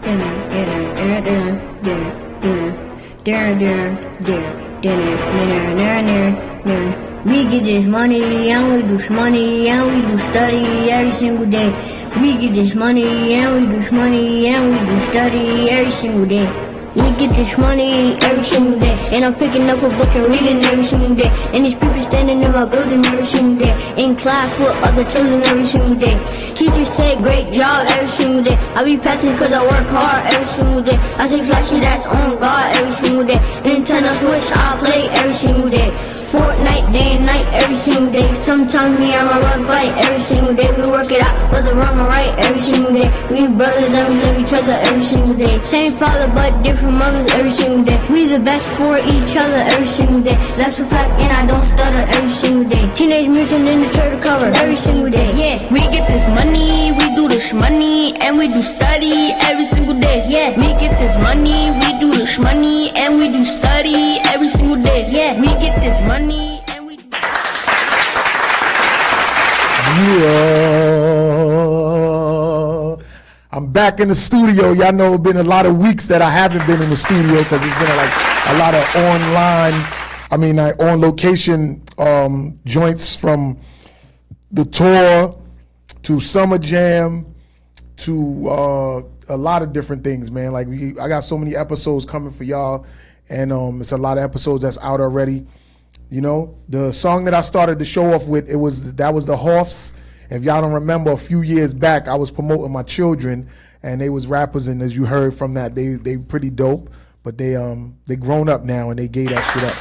We get this money and we do shmoney and we do study every single day. We get this money and we do shmoney and we do study every single day. We get this money every single day, and I'm picking up a book and reading every single day. And these people standing in my building every single day, in class with other children every single day. Teachers say great job every single day. I be passing cause I work hard every single day. I take flashy that's on God every single day. Nintendo Switch I play every single day. Fortnite day and night every single day. Sometimes me and my run fight every single day. We work it out whether wrong or right every single day. We brothers and we love each other every single day. Same father but different mothers every single day. We the best for each other every single day. That's a fact and I don't stutter every single day. Teenage mutant in the turtle cover every single day. Yeah. We get this money, we do this money, and we do study every single day. Yeah. We get this money, we do this money, and we do study every single day. Yeah. We get this money and we do. Yeah. I'm back in the studio. Y'all know it's been a lot of weeks that I haven't been in the studio because it's been like a lot of on location joints, from the tour to Summer Jam to a lot of different things, man. Like I got so many episodes coming for y'all, and it's a lot of episodes that's out already. You know, the song that I started the show off with, that was the Hoths. If y'all don't remember, a few years back, I was promoting my children, and they was rappers, and as you heard from that, they pretty dope. But they grown up now, and they gave that shit up.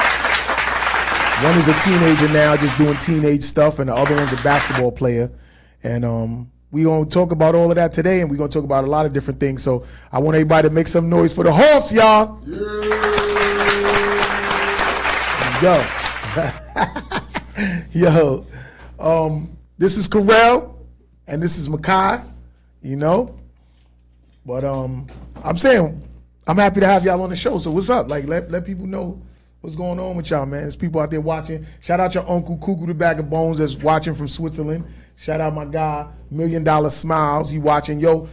One is a teenager now, just doing teenage stuff, and the other one's a basketball player. And we gonna talk about all of that today, and we gonna talk about a lot of different things. So I want everybody to make some noise for the Hoths, y'all. Yo. This is Karel, and this is Makai, you know. But I'm saying I'm happy to have y'all on the show. So what's up? Like let people know what's going on with y'all, man. There's people out there watching. Shout out your uncle Kukoo the Bag of Bones that's watching from Switzerland. Shout out my guy $1 Million Smiles. He watching. Yo,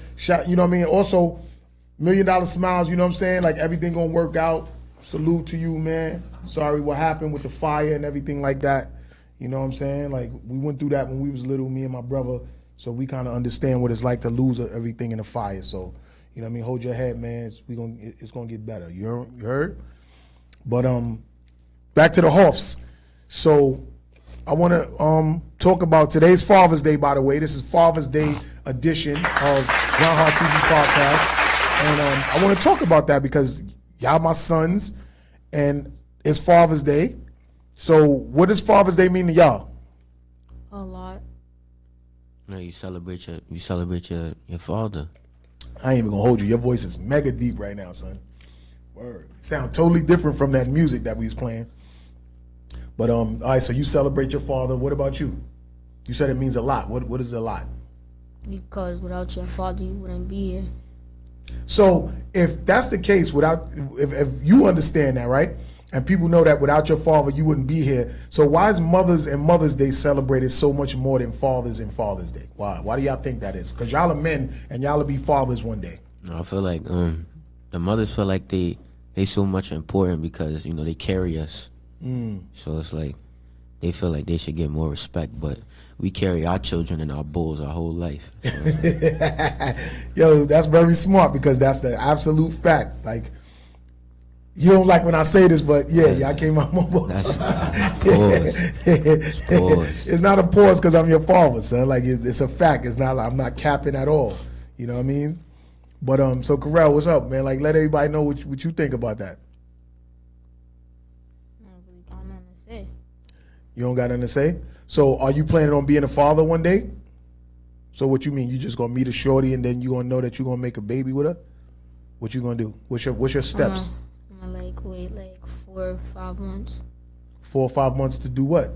you know what I mean? Also $1 Million Smiles, you know what I'm saying? Like everything gonna work out. Salute to you, man. Sorry what happened with the fire and everything like that. You know what I'm saying? Like, we went through that when we was little, me and my brother, so we kind of understand what it's like to lose everything in a fire. So, you know what I mean? Hold your head, man. It's gonna get better. You heard? But back to the Hoths. So, I want to talk about today's Father's Day, by the way. This is Father's Day edition of Grindhardtvpodcast. And I want to talk about that because y'all my sons, and it's Father's Day. So what does Father's Day mean to y'all? A lot. No, you celebrate your father. I ain't even gonna hold you. Your voice is mega deep right now, son. Word. It sound totally different from that music that we was playing. But all right, so you celebrate your father. What about you? You said it means a lot. What is a lot? Because without your father, you wouldn't be here. So if that's the case, if you understand that, right? And people know that without your father, you wouldn't be here. So why is Mothers and Mother's Day celebrated so much more than Fathers and Father's Day? Why? Why do y'all think that is? Because y'all are men and y'all will be fathers one day. No, I feel like the mothers feel like they so much important because, you know, they carry us. So it's like they feel like they should get more respect, but we carry our children and our bulls our whole life. So. Yo, that's very smart because that's the absolute fact. Like, you don't like when I say this, but yeah, y'all came out more. That's pause. It's not a pause because I'm your father, son. Like it's a fact. It's not. I'm not capping at all. You know what I mean? But so Karel, what's up, man? Like, let everybody know what you think about that. I don't really got nothing to say. You don't got nothing to say? So are you planning on being a father one day? So what you mean? You just gonna meet a shorty and then you gonna know that you gonna make a baby with her? What you gonna do? What's your steps? I'm gonna wait 4 or 5 months. 4 or 5 months to do what?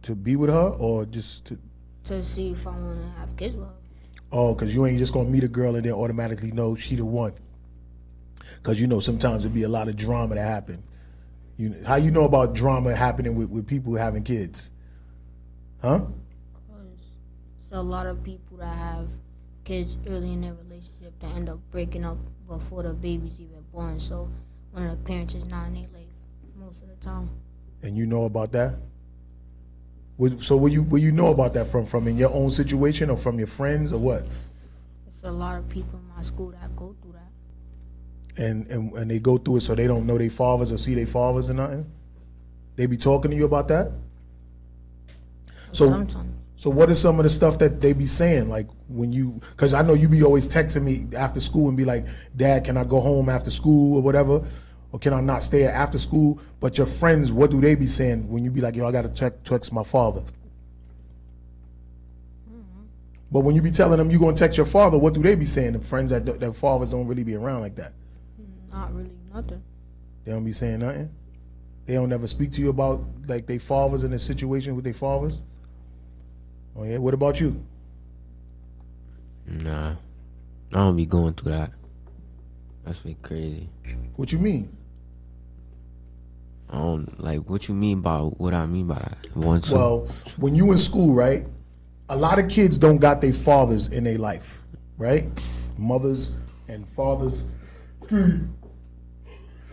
To be with her or just to? To see if I want to have kids with her. Oh, because you ain't just gonna meet a girl and then automatically know she the one. Because you know sometimes it be a lot of drama that happen. How you know about drama happening with people having kids? Huh? Because there's a lot of people that have kids early in their relationship that end up breaking up before the baby's even born. So one of the parents is not in their life most of the time. And you know about that? So will you know about that from in your own situation or from your friends or what? There's a lot of people in my school that go through that. And they go through it so they don't know their fathers or see their fathers or nothing? They be talking to you about that? So Sometimes. So what is some of the stuff that they be saying? Like when you, because I know you be always texting me after school and be like, Dad, can I go home after school or whatever? Or can I not stay after school? But your friends, what do they be saying when you be like, yo, I got to text my father? Mm-hmm. But when you be telling them you going to text your father, what do they be saying? The friends that fathers don't really be around like that. Not really nothing. They don't be saying nothing? They don't ever speak to you about like their fathers and the situation with their fathers? Oh yeah, what about you? Nah, I don't be going through that. That's pretty crazy. What you mean? I don't like what you mean by what I mean by that. Well, when you in school, right? A lot of kids don't got their fathers in their life, right? Mothers and fathers.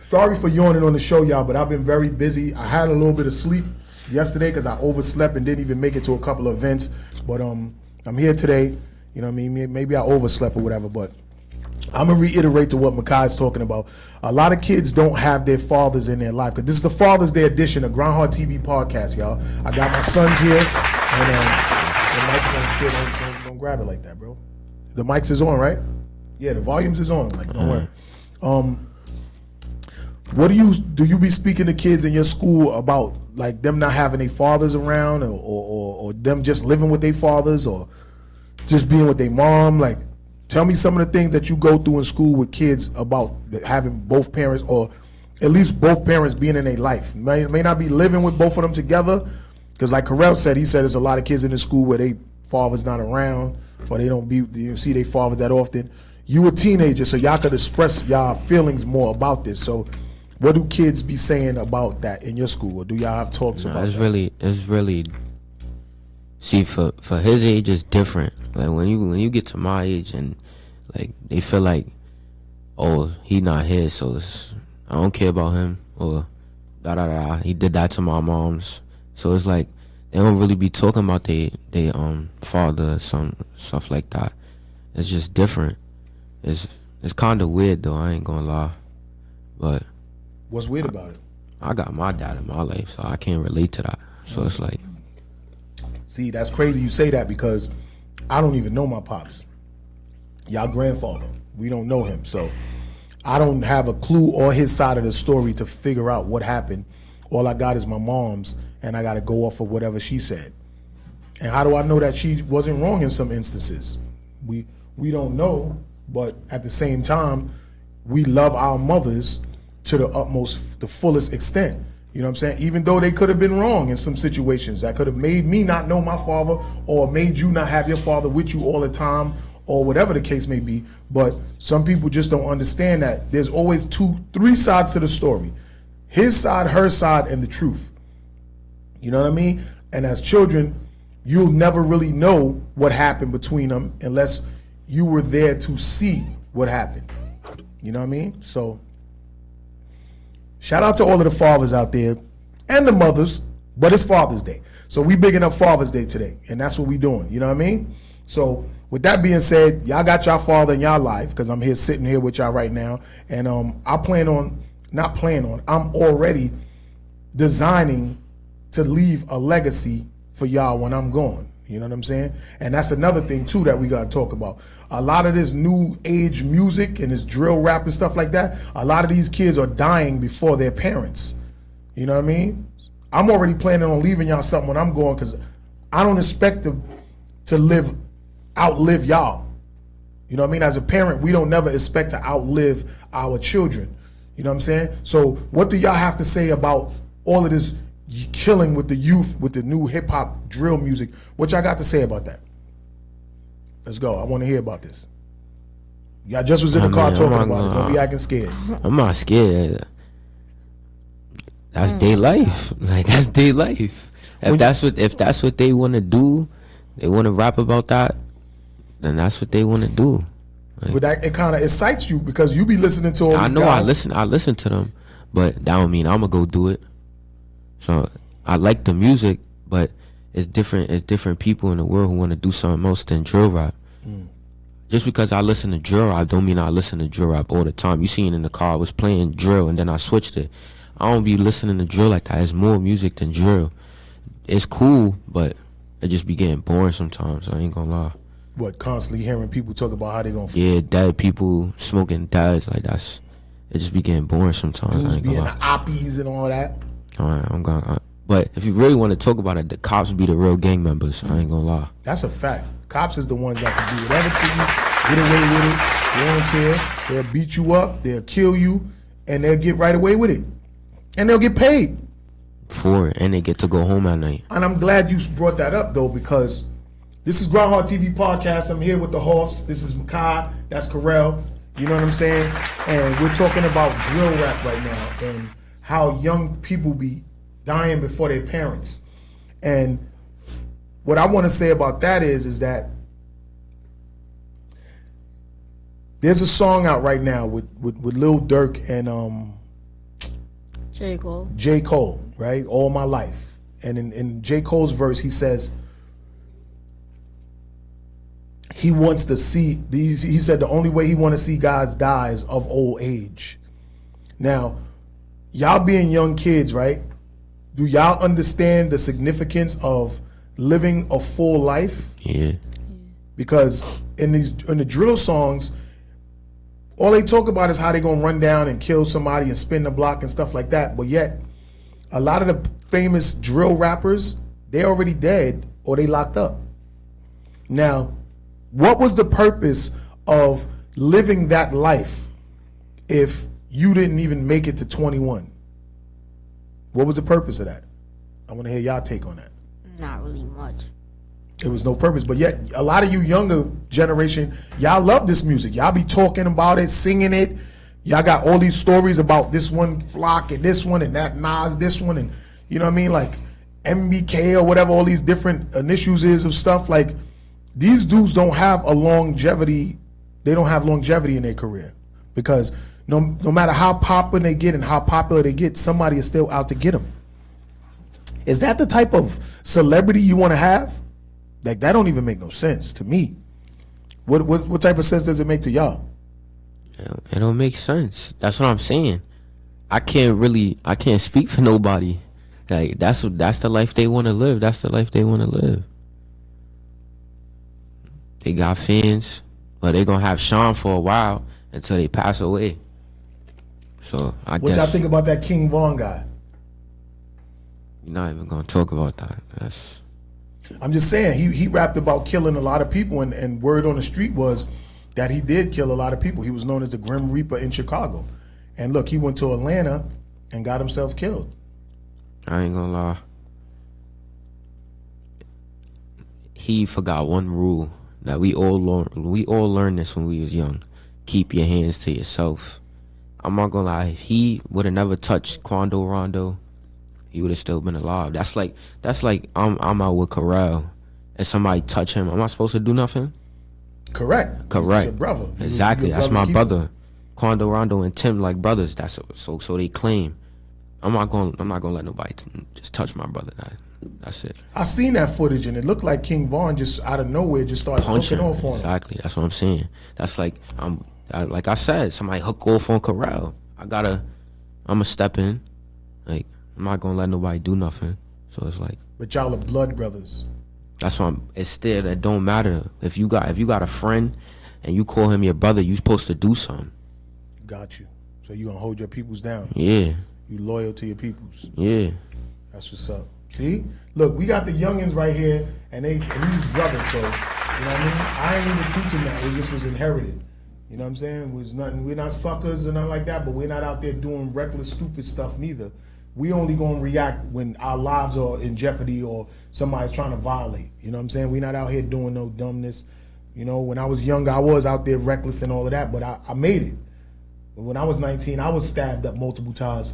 Sorry for yawning on the show, y'all, but I've been very busy. I had a little bit of sleep yesterday because I overslept and didn't even make it to a couple of events. But I'm here today. You know what I mean? Maybe I overslept or whatever, but I'm going to reiterate to what Makai's talking about. A lot of kids don't have their fathers in their life. Because this is the Father's Day edition of Grindhard TV podcast, y'all. I got my sons here. And the mic don't grab it like that, bro. The mics is on, right? Yeah, the volumes is on. Like, don't worry. What do you be speaking to kids in your school about, like them not having their fathers around, or them just living with their fathers, or just being with their mom? Like, tell me some of the things that you go through in school with kids about having both parents, or at least both parents being in their life. May not be living with both of them together, because like Karel said, he said there's a lot of kids in the school where their father's not around, or they don't see their fathers that often. You a teenager, so y'all could express y'all feelings more about this. So what do kids be saying about that in your school, or do y'all have talks about that? It's really. See, for his age, it's different. Like when you get to my age, and like they feel like, oh, he not here, so I don't care about him, or da da da. He did that to my mom's, so it's like they don't really be talking about they father, some stuff like that. It's just different. It's kind of weird though. I ain't gonna lie, but. What's weird about it? I got my dad in my life, so I can't relate to that. So it's like... See, that's crazy you say that, because I don't even know my pops. Y'all grandfather, we don't know him. So I don't have a clue or his side of the story to figure out what happened. All I got is my mom's, and I got to go off of whatever she said. And how do I know that she wasn't wrong in some instances? We don't know, but at the same time, we love our mothers to the utmost, the fullest extent. You know what I'm saying? Even though they could have been wrong in some situations. That could have made me not know my father, or made you not have your father with you all the time, or whatever the case may be. But some people just don't understand that there's always 2-3 sides to the story. His side, her side, and the truth. You know what I mean? And as children, you'll never really know what happened between them unless you were there to see what happened. You know what I mean? So shout out to all of the fathers out there and the mothers, but it's Father's Day. So we bigging up Father's Day today, and that's what we doing. You know what I mean? So with that being said, y'all got y'all father in y'all life, because I'm here sitting here with y'all right now, and I'm already designing to leave a legacy for y'all when I'm gone. You know what I'm saying? And that's another thing too that we gotta talk about. A lot of this new age music and this drill rap and stuff like that, a lot of these kids are dying before their parents. You know what I mean? I'm already planning on leaving y'all something when I'm going, because I don't expect to outlive y'all. You know what I mean? As a parent, we don't never expect to outlive our children. You know what I'm saying? So what do y'all have to say about all of this killing with the youth, with the new hip hop drill music? What y'all got to say about that? Let's go. I want to hear about this. Y'all just was in the car talking about it. Don't be acting scared. I'm not scared. That's their life. Like, that's their life. If that's what they want to do, they want to rap about that. then that's what they want to do. Like, But that, it kind of excites you because you be listening to all these I know guys. I listen to them, but that don't mean I'm gonna go do it. So I like the music, but it's different. It's different people in the world who want to do something else than drill rap. Just because I listen to drill rap don't mean I listen to drill rap all the time. You seen in the car I was playing drill and then I switched it. I don't be listening to drill like that. It's more music than drill. It's cool, but it just be getting boring sometimes. I ain't gonna lie. What, constantly hearing people talk about how they gonna Yeah, dead people smoking dads, like that's, it just be getting boring sometimes. I dudes ain't being gonna the lie. oppies and all that. Alright, I'm gonna. But if you really want to talk about it, the cops be the real gang members. I ain't gonna lie. That's a fact. Cops is the ones that can do whatever to you, get away with it. They don't care. They'll beat you up, they'll kill you, and they'll get right away with it. And they'll get paid. For it, and they get to go home at night. And I'm glad you brought that up, though, because this is Grindhard Podcast. I'm here with the Hoffs. This is Makai. That's Karel. You know what I'm saying? And we're talking about drill rap right now and how young people be dying before their parents. And what I want to say about that is that there's a song out right now with Lil Durk and J. Cole, right? All My Life. And in J. Cole's verse, he says he wants to see, he said the only way he want to see guys die is of old age. Now, y'all being young kids, right? Do y'all understand the significance of living a full life? Yeah. Because in the drill songs, all they talk about is how they gonna run down and kill somebody and spin the block and stuff like that. But yet, a lot of the famous drill rappers, they're already dead or they locked up. Now, what was the purpose of living that life if you didn't even make it to 21? What was the purpose of that? I want to hear y'all take on that. Not really much. It was no purpose, but yet a lot of you younger generation, y'all love this music. Y'all be talking about it, singing it. Y'all got all these stories about this one Flock and this one and that Nas, this one, and you know what I mean, like MBK or whatever. All these different initials is of stuff. Like these dudes don't have a longevity. They don't have longevity in their career because no matter how popular they get and how popular they get, somebody is still out to get them. Is that the type of celebrity you want to have? Like that don't even make no sense to me. What type of sense does it make to y'all? It don't make sense. That's what I'm saying. I can't speak for nobody. Like that's the life they want to live. That's the life they want to live. They got fans, but they gonna have Sean for a while until they pass away. So I What guess y'all think about that King Von guy? we're not even gonna talk about that. I'm just saying he rapped about killing a lot of people, and word on the street was that he did kill a lot of people. He was known as the Grim Reaper in Chicago. And look, he went to Atlanta and got himself killed. I ain't gonna lie. He forgot one rule that we all learned this when we was young. Keep your hands to yourself. I'm not gonna lie. If he would have never touched Quando Rondo, he would have still been alive. That's like I'm out with Karel and somebody touch him. Am I supposed to do nothing? Correct. He's your brother. Exactly. Your That's my brother's brother. Quando Rondo and Tim like brothers. That's so they claim. I'm not gonna let nobody just touch my brother. That's it. I seen that footage and it looked like King Von just out of nowhere just started hooking off on him. Exactly. That's what I'm saying. That's like like I said, somebody hook off on Karel. I'ma step in. Like I'm not gonna let nobody do nothing. So it's like. But y'all are blood brothers. That's why it's still that don't matter. If you got a friend and you call him your brother, you supposed to do something. Got you. So you gonna hold your peoples down. Yeah. You loyal to your peoples. Yeah. That's what's up. See? Look, we got the youngins right here and he's brothers, so you know what I mean? I ain't even teaching that. It just was inherited. You know what I'm saying? It was nothing. We're not suckers or nothing like that, but we're not out there doing reckless, stupid stuff neither. We only gonna react when our lives are in jeopardy or somebody's trying to violate. You know what I'm saying? We're not out here doing no dumbness. You know, when I was younger, I was out there reckless and all of that, but I made it. But when I was 19, I was stabbed up multiple times.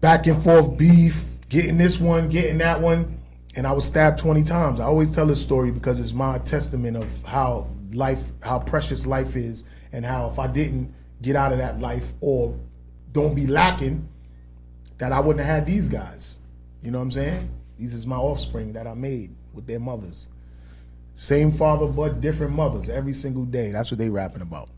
Back and forth beef, getting this one, getting that one, and I was stabbed 20 times. I always tell this story because it's my testament of how life, how precious life is, and how if I didn't get out of that life or don't be lacking, that I wouldn't have had these guys. You know what I'm saying? These is my offspring that I made with their mothers. Same father, but different mothers every single day. That's what they rapping about.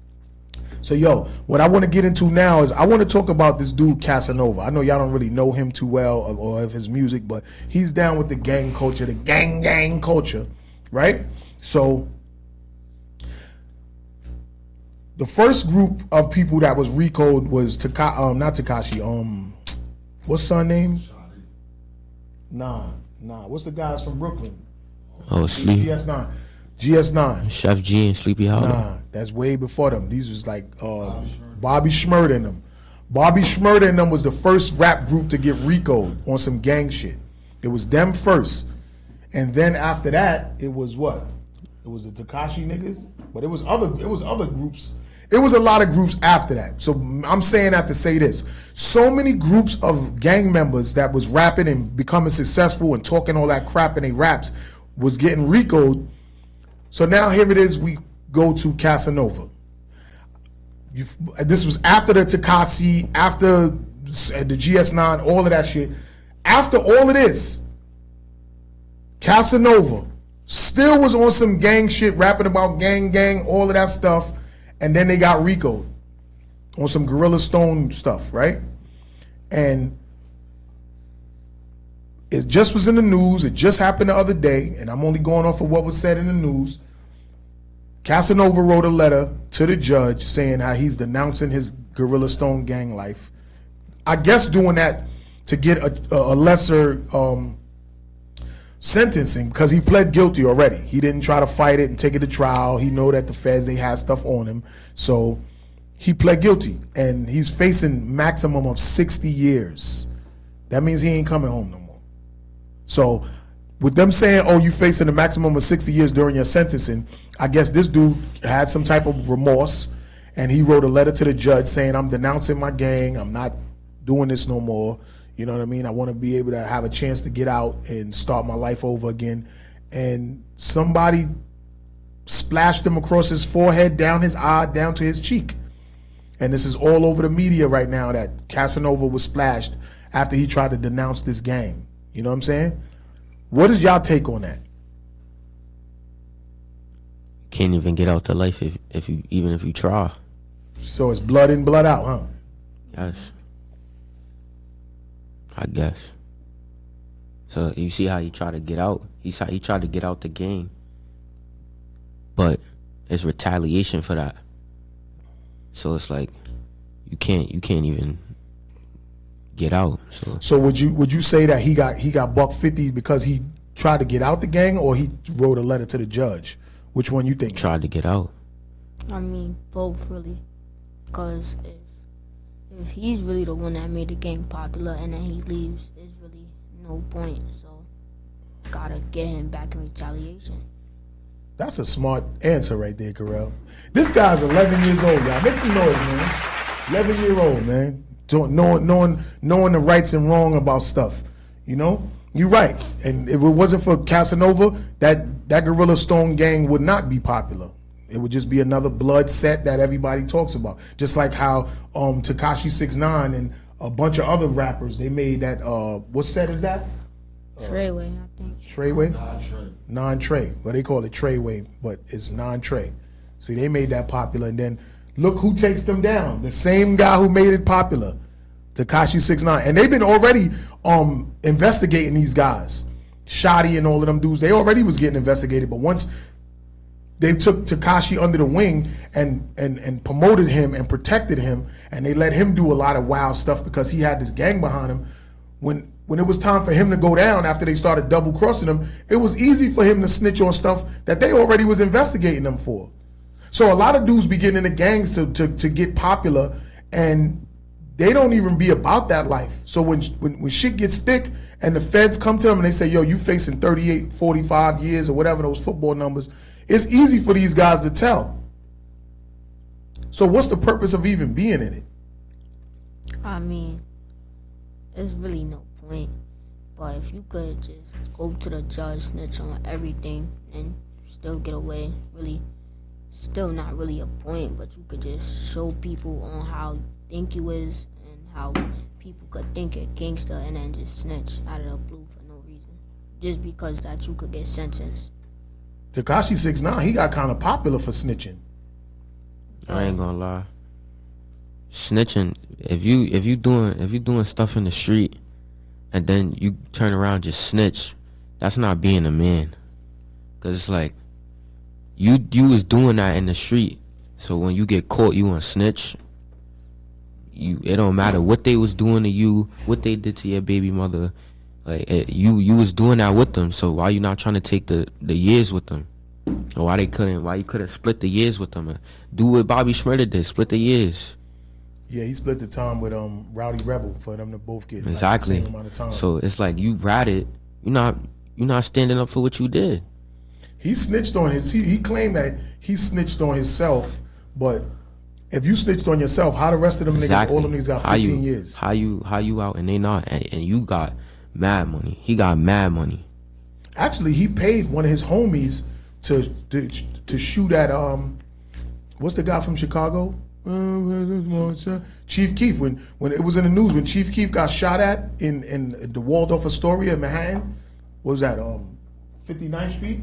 So, yo, what I want to get into now is I want to talk about this dude, Casanova. I know y'all don't really know him too well or of his music, but he's down with the gang culture, the gang culture, right? So, the first group of people that was RICO'd was not Tekashi, what's son name? Nah. What's the guys from Brooklyn? Oh, Sleepy. GS9. Chef G and Sleepy Hollow. Nah, that's way before them. These was like Bobby Shmurda and them. Bobby Shmurda and them was the first rap group to get RICO'd on some gang shit. It was them first. And then after that, it was what? It was the Tekashi niggas, but it was other groups. It was a lot of groups after that. So I'm saying that to say this. So many groups of gang members that was rapping and becoming successful and talking all that crap in their raps was getting RICO'd. So now here it is, we go to Casanova. This was after the Tekashi, after the GS9, all of that shit. After all of this, Casanova still was on some gang shit, rapping about gang, all of that stuff. And then they got RICO'd on some Gorilla Stone stuff, right? And it just was in the news. It just happened the other day, and I'm only going off of what was said in the news. Casanova wrote a letter to the judge saying how he's denouncing his Gorilla Stone gang life. I guess doing that to get a lesser sentencing because he pled guilty already. He didn't try to fight it and take it to trial. He know that the feds, they had stuff on him. So he pled guilty, and he's facing maximum of 60 years. That means he ain't coming home no more. So with them saying, oh, you facing a maximum of 60 years during your sentencing, I guess this dude had some type of remorse, and he wrote a letter to the judge saying, I'm denouncing my gang. I'm not doing this no more. You know what I mean? I want to be able to have a chance to get out and start my life over again. And somebody splashed him across his forehead, down his eye, down to his cheek. And this is all over the media right now that Casanova was splashed after he tried to denounce this gang. You know what I'm saying? What is y'all take on that? Can't even get out the life if you try. So it's blood in, blood out, huh? Yes. I guess. So you see how he tried to get out. He tried to get out the game, but it's retaliation for that. So it's like you can't even get out. So would you say that he got buck 50 because he tried to get out the gang, or he wrote a letter to the judge? Which one you think? Tried to get out. I mean, both really, because if he's really the one that made the gang popular and then he leaves, there's really no point. So, gotta get him back in retaliation. That's a smart answer right there, Karel. This guy's 11 years old, y'all. Make some noise, man. 11-year-old, man. Knowing the rights and wrong about stuff. You know? You're right. And if it wasn't for Casanova, that Gorilla Stone gang would not be popular. It would just be another blood set that everybody talks about. Just like how Tekashi 6ix9ine and a bunch of other rappers, they made that, what set is that? Treyway, I think. Treyway? Non-Trey. Well, they call it Treyway, but it's non-Trey. See, they made that popular, and then look who takes them down. The same guy who made it popular, Tekashi 6ix9ine. And they've been already investigating these guys. Shotty and all of them dudes, they already was getting investigated, but once they took Tekashi under the wing and promoted him and protected him, and they let him do a lot of wild stuff because he had this gang behind him. When it was time for him to go down after they started double-crossing him, it was easy for him to snitch on stuff that they already was investigating him for. So a lot of dudes be getting into gangs to get popular, and they don't even be about that life. So when shit gets thick and the feds come to them and they say, yo, you facing 38, 45 years or whatever those football numbers, it's easy for these guys to tell. So what's the purpose of even being in it? I mean, there's really no point. But if you could just go to the judge, snitch on everything, and still get away, really, still not really a point, but you could just show people on how you think you is and how people could think you're gangster and then just snitch out of the blue for no reason. Just because that you could get sentenced. Tekashi 6ix9ine, he got kind of popular for snitching. I ain't gonna lie. Snitching, if you doing stuff in the street and then you turn around and just snitch, that's not being a man. Cause it's like you was doing that in the street, so when you get caught, you want to snitch. It don't matter what they was doing to you, what they did to your baby mother. Like you was doing that with them. So why you not trying to take the years with them? Or why you couldn't split the years with them? Do what Bobby Shmurda did, split the years. Yeah, he split the time with Rowdy Rebel for them to both get exactly. Like, the same amount of time. So it's like you ratted. You're not standing up for what you did. He snitched on he claimed that he snitched on himself, but if you snitched on yourself, how the rest of them niggas, all them niggas got 15 years? How you out and they not, and you got mad money. He got mad money. Actually, he paid one of his homies to shoot at what's the guy from Chicago? Chief Keef. When it was in the news, when Chief Keef got shot at in the Waldorf Astoria in Manhattan, what was that? 59th Street.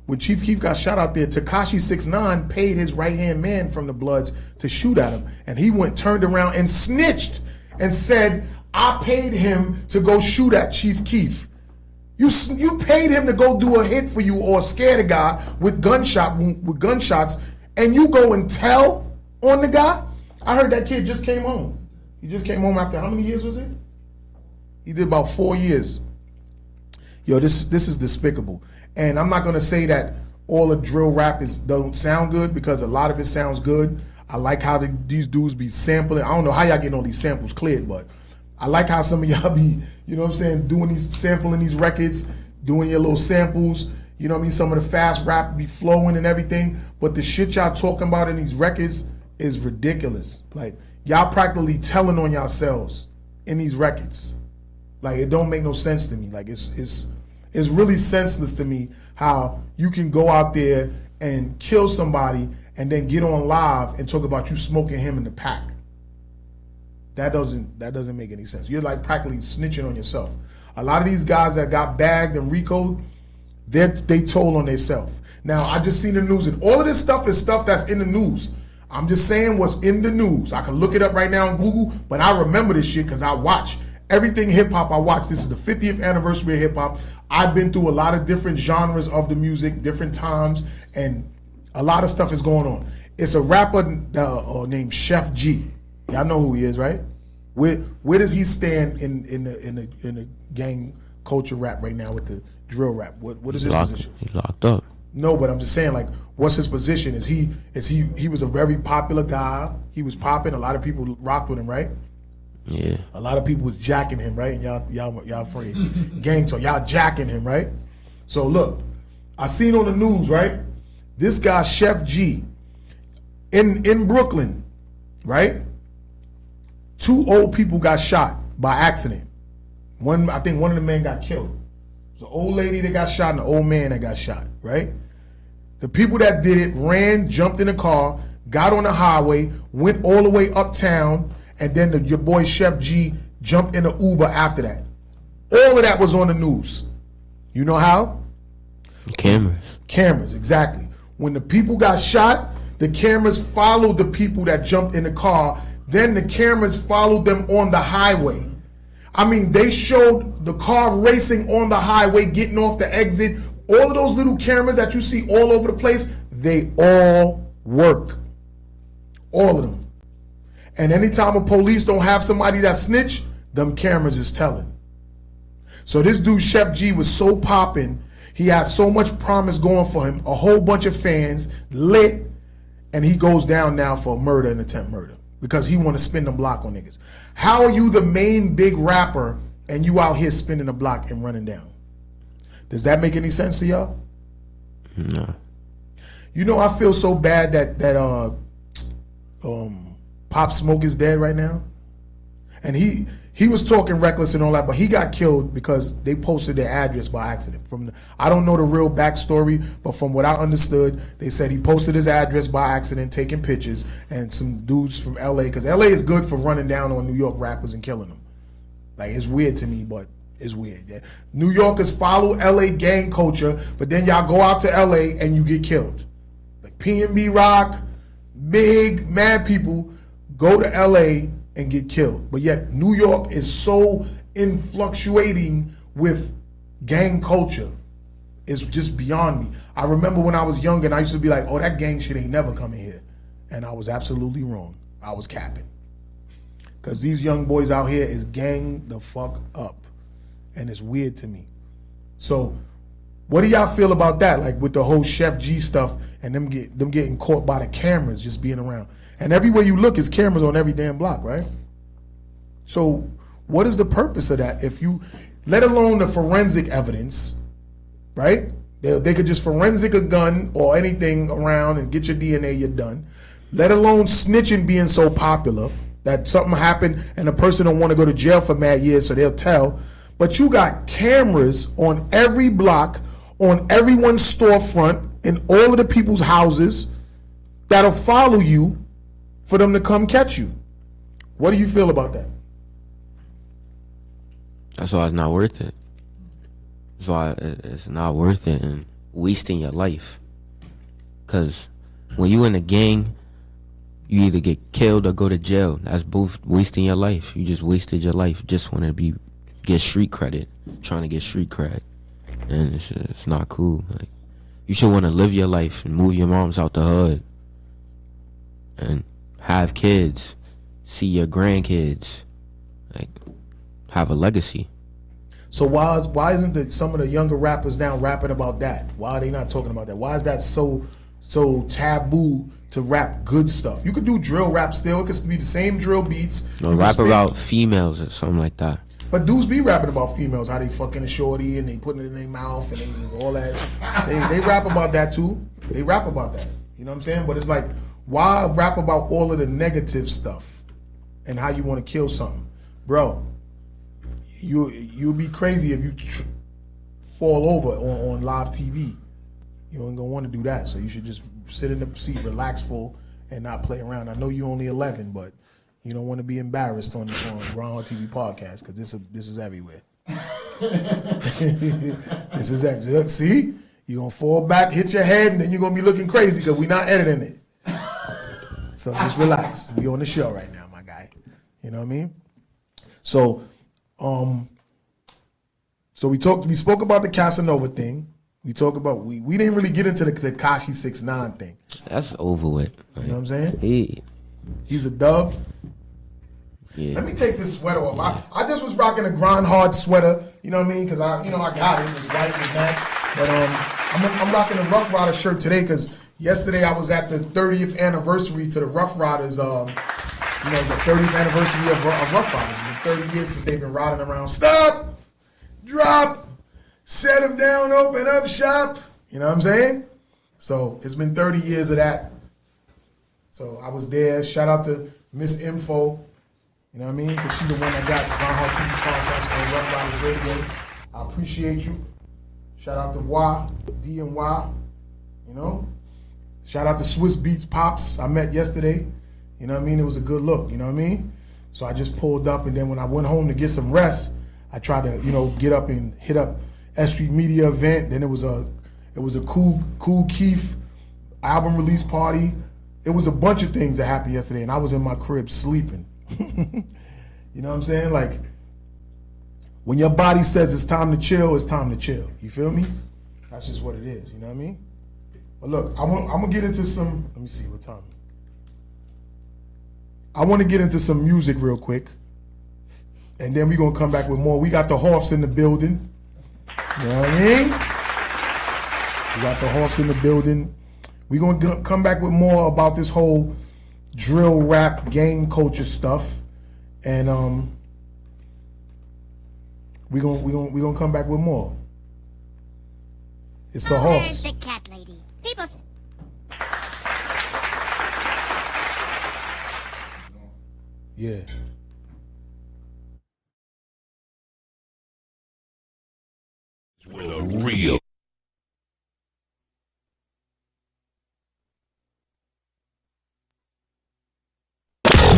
When Chief Keef got shot out there, Tekashi 6ix9ine paid his right-hand man from the Bloods to shoot at him. And he turned around and snitched and said, I paid him to go shoot at Chief Keef. You paid him to go do a hit for you or scare the guy with gunshots, and you go and tell on the guy? I heard that kid just came home. He just came home after how many years was it? He did about 4 years. Yo, this is despicable. And I'm not gonna say that all the drill rap don't sound good, because a lot of it sounds good. I like how these dudes be sampling. I don't know how y'all getting all these samples cleared, but I like how some of y'all be, you know what I'm saying, sampling these records, doing your little samples. You know what I mean? Some of the fast rap be flowing and everything, but the shit y'all talking about in these records is ridiculous. Like, y'all practically telling on yourselves in these records. Like, it don't make no sense to me. Like, it's really senseless to me how you can go out there and kill somebody and then get on live and talk about you smoking him in the pack. That doesn't make any sense. You're like practically snitching on yourself. A lot of these guys that got bagged and RICO'd, they told on themselves. Now, I just seen the news, and all of this stuff is stuff that's in the news. I'm just saying what's in the news. I can look it up right now on Google, but I remember this shit because I watch everything hip-hop I watch. This is the 50th anniversary of hip-hop. I've been through a lot of different genres of the music, different times, and a lot of stuff is going on. It's a rapper named Chef G. Y'all know who he is, right? Where does he stand in the gang culture rap right now with the drill rap? What is his position? He's locked up. No, but I'm just saying, like, what's his position? He was a very popular guy. He was popping. A lot of people rocked with him, right? Yeah. A lot of people was jacking him, right? And y'all afraid. Gang talk, y'all jacking him, right? So look, I seen on the news, right? This guy, Chef G, in Brooklyn, right? 2 old people got shot by accident. I think one of the men got killed. It was an old lady that got shot and an old man that got shot, right? The people that did it ran, jumped in a car, got on the highway, went all the way uptown, and then your boy Chef G jumped in an Uber after that. All of that was on the news. You know how? Cameras. Cameras, exactly. When the people got shot, the cameras followed the people that jumped in the car. Then the cameras followed them on the highway. I mean, they showed the car racing on the highway, getting off the exit. All of those little cameras that you see all over the place, they all work. All of them. And anytime a police don't have somebody that snitch, them cameras is telling. So this dude, Chef G, was so popping. He had so much promise going for him, a whole bunch of fans, lit, and he goes down now for murder and attempt murder because he want to spin the block on niggas. How are you the main big rapper and you out here spinning the block and running down? Does that make any sense to y'all? No. You know, I feel so bad that Pop Smoke is dead right now, and he was talking reckless and all that, but he got killed because they posted their address by accident. I don't know the real backstory, but from what I understood, they said he posted his address by accident, taking pictures, and some dudes from LA, because LA is good for running down on New York rappers and killing them. Like, it's weird to me, but it's weird. Yeah. New Yorkers follow LA gang culture, but then y'all go out to LA and you get killed. Like P&B Rock, Big, mad people go to LA and get killed. But yet New York is so influctuating with gang culture. It's just beyond me. I remember when I was young and I used to be like, oh, that gang shit ain't never coming here. And I was absolutely wrong. I was capping. Because these young boys out here is gang the fuck up. And it's weird to me. So what do y'all feel about that? Like with the whole Chef G stuff and them getting caught by the cameras just being around. And everywhere you look is cameras on every damn block, right? So what is the purpose of that? If you, let alone the forensic evidence, right? They could just forensic a gun or anything around and get your DNA, you're done. Let alone snitching being so popular that something happened and the person don't want to go to jail for mad years, so they'll tell. But you got cameras on every block, on everyone's storefront, in all of the people's houses that'll follow you for them to come catch you. What do you feel about that? That's why it's not worth it. That's why it's not worth it and wasting your life. Because when you in a gang, you either get killed or go to jail. That's both wasting your life. You just wasted your life. Just want to get street credit, trying to get street cred. And it's not cool. Like, you should want to live your life and move your moms out the hood and have kids, see your grandkids, like have a legacy. So why isn't some of the younger rappers now rapping about that? Why are they not talking about that? Why is that so taboo to rap good stuff? You could do drill rap still. It could be the same drill beats. No, rap about females or something like that. But dudes be rapping about females, how they fucking a shorty and they putting it in their mouth and all that. They rap about that too. They rap about that. You know what I'm saying? But it's like, why rap about all of the negative stuff and how you want to kill something? Bro, you'll be crazy if you fall over on live TV. You ain't gonna want to do that. So you should just sit in the seat, relax full, and not play around. I know you're only 11, but you don't want to be embarrassed on Grindhard TV podcast because this is everywhere. This is everywhere. See, you're gonna fall back, hit your head, and then you're gonna be looking crazy because we're not editing it. So just relax. We on the show right now, my guy. You know what I mean? So, we spoke about the Casanova thing. We talk about we didn't really get into the Tekashi 6ix9ine thing. That's over with. You know what I'm saying? He's a dub. Yeah. Let me take this sweater off. I just was rocking a Grindhard sweater. You know what I mean? Because I got it. It was white, it was match. But I'm rocking a Rough Rider shirt today because yesterday I was at the 30th anniversary to the Rough Riders. The 30th anniversary of Rough Riders. It's been 30 years since they've been riding around. Stop, drop, set them down, open up shop. You know what I'm saying? So it's been 30 years of that. So I was there. Shout out to Miss Info. You know what I mean? Because she's the one that got Grindhard TV podcast on Rough Riders Radio. I appreciate you. Shout out to Y, D and Y. You know? Shout out to Swiss Beats Pops I met yesterday. You know what I mean? It was a good look. You know what I mean? So I just pulled up, and then when I went home to get some rest, I tried to, get up and hit up S.STREET Media event. Then it was a Cool Keith album release party. It was a bunch of things that happened yesterday, and I was in my crib sleeping. You know what I'm saying? Like, when your body says it's time to chill, it's time to chill. You feel me? That's just what it is. You know what I mean? But look, I'm gonna get into some. Let me see what time. I want to get into some music real quick, and then we're gonna come back with more. We got the Hoths in the building. You know what I mean? We got the Hoths in the building. We're gonna come back with more about this whole drill rap gang culture stuff, and we're gonna come back with more. It's the Hoths. The cat lady. People. Yeah.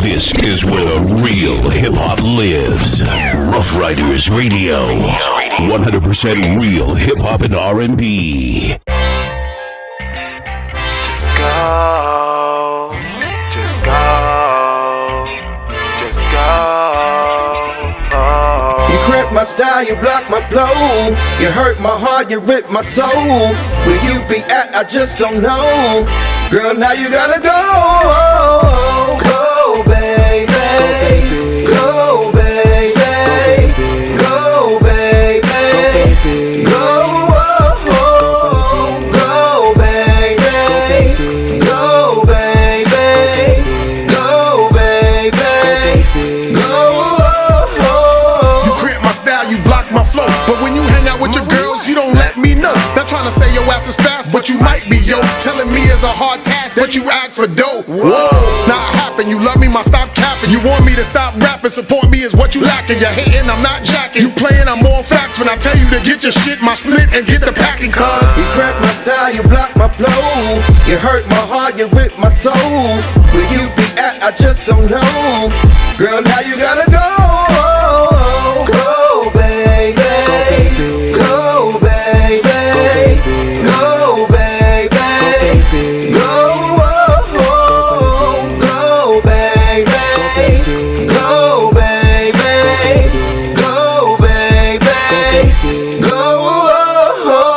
This is where the real hip-hop lives. Rough Riders Radio. 100% real hip-hop and R&B. Just go. You cramp my style, you block my flow. You hurt my heart, you rip my soul. Where you be at, I just don't know. Girl, now you gotta go. Go, baby. Go, baby. Go, baby. Go. But when you hang out with your girls, you don't let me know. Not trying to say your ass is fast, but you might be, yo. Telling me it's a hard task, but you ask for dough. Whoa, now it happened, you love me, my stop capping. You want me to stop rapping, support me is what you lacking. You're hating, I'm not jacking. You playing, I'm all facts. When I tell you to get your shit, my split, and get the packing, cuz you crack my style, you block my flow. You hurt my heart, you rip my soul. Where you be at, I just don't know. Girl, now you gotta go. Go, baby. Go, baby. Go, baby. Go, go, baby. Go, baby. Go, baby. Go.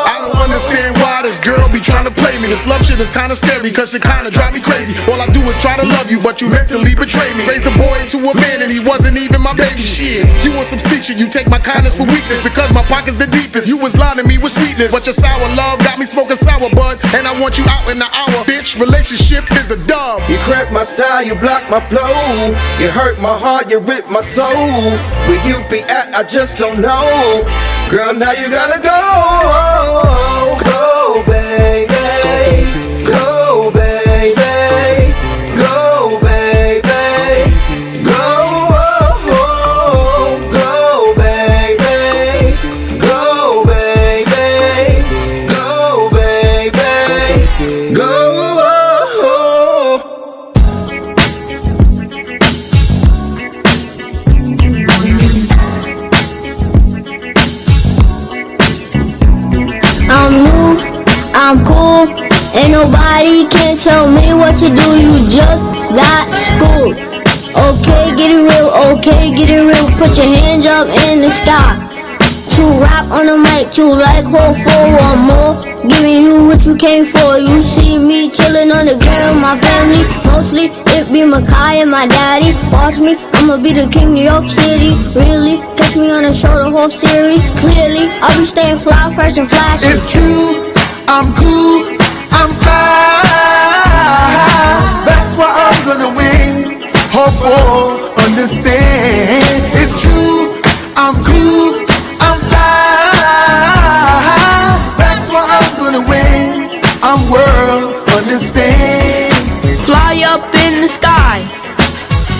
I don't understand why this girl be trying to play me. This love shit is kinda scary, cause it kinda drive me crazy. All I do is try to love you, but you mentally betray me. Raised a boy into a man and he wasn't even my baby. Shit, you want some sneak shit, you take my kindness for weakness. Because my pocket's the deepest, you was lying to me with sweetness. But your sour love got me smoking sour bud, and I want you out in the hour. Bitch, relationship is a dub. You crack my style, you block my flow. You hurt my heart, you rip my soul. Where you be at, I just don't know. Girl, now you gotta go. Go, baby. Go, baby. Go, baby. Go, go, baby. Go, baby. Go, baby. Go. I'm new, I'm cool, ain't nobody can tell me what to do, you just got schooled. Okay, get it real, put your hands up in the sky. To rap on the mic, to like hold for one more, giving you what you came for. You see me chillin' on the ground with my family, mostly it be Makai and my daddy. Watch me, I'ma be the king of New York City. Really, catch me on the show the whole series. Clearly, I'll be staying fly, fresh and flashy. It's true, I'm cool, I'm fly. That's why I'm gonna win. Hope for understand. It's true, I'm cool, I'm fly. That's why I'm gonna win. I'm world understand. Fly up in the sky,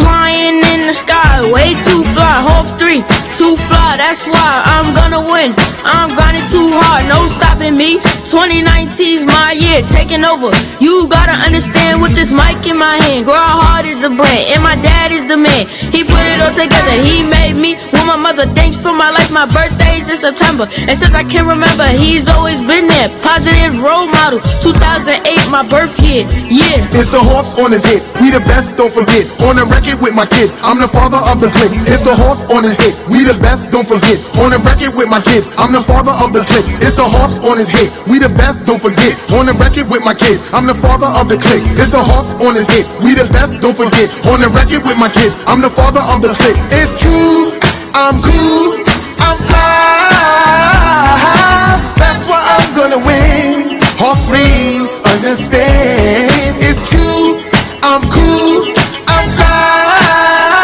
flying in the sky, way too fly, half 3, too fly, that's why I'm gonna win. I'm grinding too hard, no stopping me. 2019's my year, taking over. You gotta understand with this mic in my hand. Grow hard is a brand, and my dad is the man. He put it all together, he made me. When my mother thanks for my life, my birthday's in September. And since I can remember, he's always been there. Positive role model, 2008, my birth year, yeah. It's the horse on his hip, we the best, don't forget. On the record with my kids, I'm the father of the clique. It's the horse on his hip, we the best, don't forget. On the record with my kids, I'm the father of the clique. It's the horse on his hip, we the best, don't forget. On the record with my kids, I'm the father of the clique. It's the horse on his hip, we the best, don't forget. On the record with my kids, I'm the father of the clique. It's true, I'm cool, I'm fly. That's why I'm gonna win. All free, understand. It's true, I'm cool, I'm fly.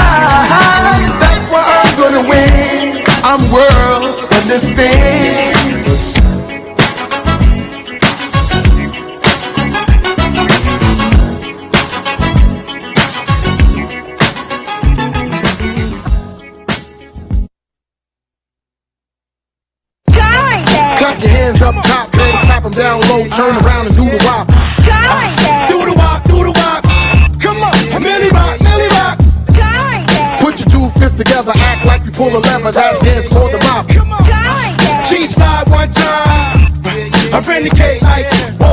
That's why I'm gonna win. I'm world, understand. Clap your hands up top, man, clap them down low, turn around and do the wop. Do the wop, do the wop. Come on, Millie rock, Millie rock. pull a lever, that dance called the mob. Cheese slide one time. Authenticate like.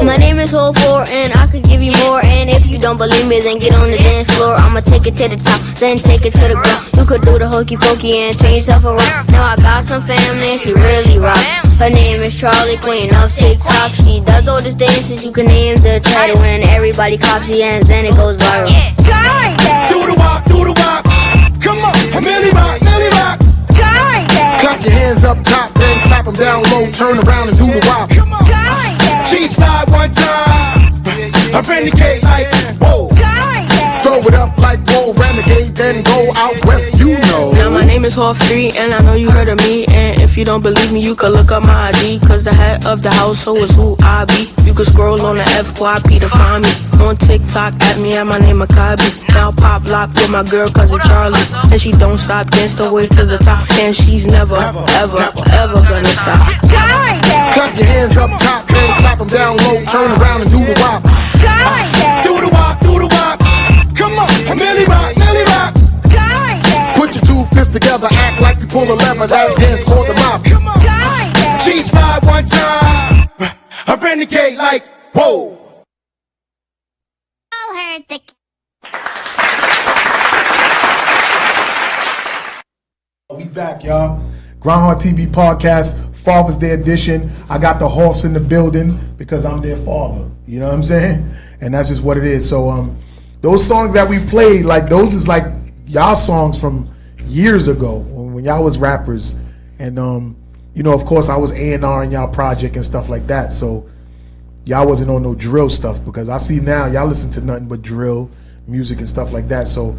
My name is Whole 4 and I could give you more. And if you don't believe me, then get on the dance floor. I'ma take it to the top, then take it to the ground. You could do the hokey pokey and turn yourself around. Now I got some family and she really rock. Her name is Charlie, queen of TikTok. She does all these dances, you can name the title. And everybody copies and then it goes viral. Do the wop, do the wop. Come on, Millie rock, Millie rock. Clap your hands up top, then clap them down low. Turn around and do the wop. Cheese slide one time. Authenticate like, whoa. Throw it up like whoa, renegade, then go out west, you know. Now my name is Hall 3 and I know you heard of me. And if you don't believe me, you can look up my ID. Cause the head of the household is who I be. You can scroll on the FYP to find me. On TikTok, at me at my name Maccabi. Now pop lock with my girl cousin Charlie. And she don't stop, dance the way to the top. And she's never, ever, ever gonna stop. Clap your hands up top, then clap them down low. Turn around and do the wop. Do the wop, do the wop. Come on, Millie rock, Millie rock. Put your two fists together, act like you pull a lever. That dance called the mob. Cheese slide one time. Authenticate like, whoa. We back, y'all. Grindhard TV podcast, Father's Day edition. I got the Hoffs in the building because I'm their father. You know what I'm saying? And that's just what it is. So those songs that we played, like those is like y'all songs from years ago when y'all was rappers. And you know, of course I was A&R in y'all project and stuff like that. So y'all wasn't on no drill stuff because I see now y'all listen to nothing but drill music and stuff like that. So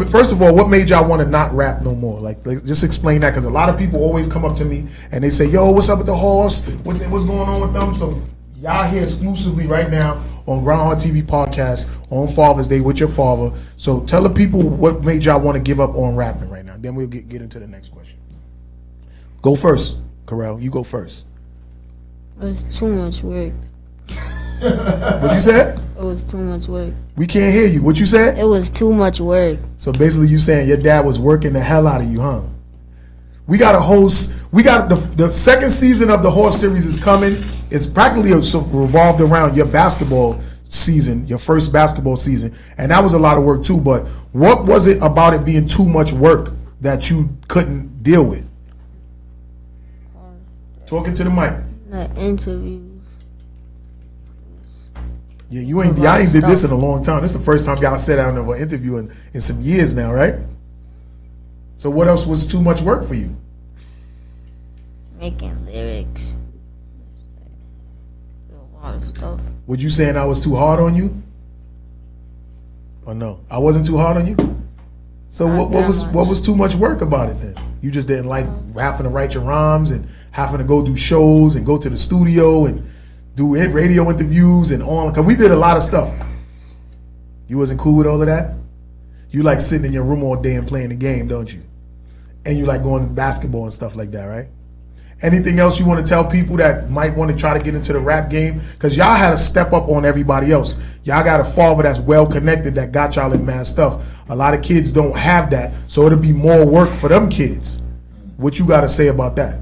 first of all, what made y'all want to not rap no more? Like just explain that, because a lot of people always come up to me and they say, yo, what's up with the Hoffs? What's going on with them? So y'all here exclusively right now on Grindhard TV podcast on Father's Day with your father. So tell the people what made y'all want to give up on rapping right now. Then we'll get into the next question. Go first, Karel. You go first. It's too much work. What you said? It was too much work. We can't hear you. What you said? It was too much work. So basically you saying your dad was working the hell out of you, huh? We got a host. We got the second season of the Horse series is coming. It's practically revolved around your basketball season, your first basketball season. And that was a lot of work too. But what was it about it being too much work that you couldn't deal with? Talking to the mic. The interviews. Yeah, y'all ain't did this in a long time. This is the first time y'all sat down and were interviewing in some years now, right? So what else was too much work for you? Making lyrics. A lot of stuff. Would you saying I was too hard on you? Or no? I wasn't too hard on you? So what was too much work about it then? You just didn't like having to write your rhymes and having to go do shows and go to the studio and do radio interviews and on, because we did a lot of stuff. You wasn't cool with all of that? You like sitting in your room all day and playing the game, don't you? And you like going to basketball and stuff like that, right? Anything else you want to tell people that might want to try to get into the rap game? Because y'all had to step up on everybody else. Y'all got a father that's well connected that got y'all in mad stuff. A lot of kids don't have that, so it'll be more work for them kids. What you got to say about that?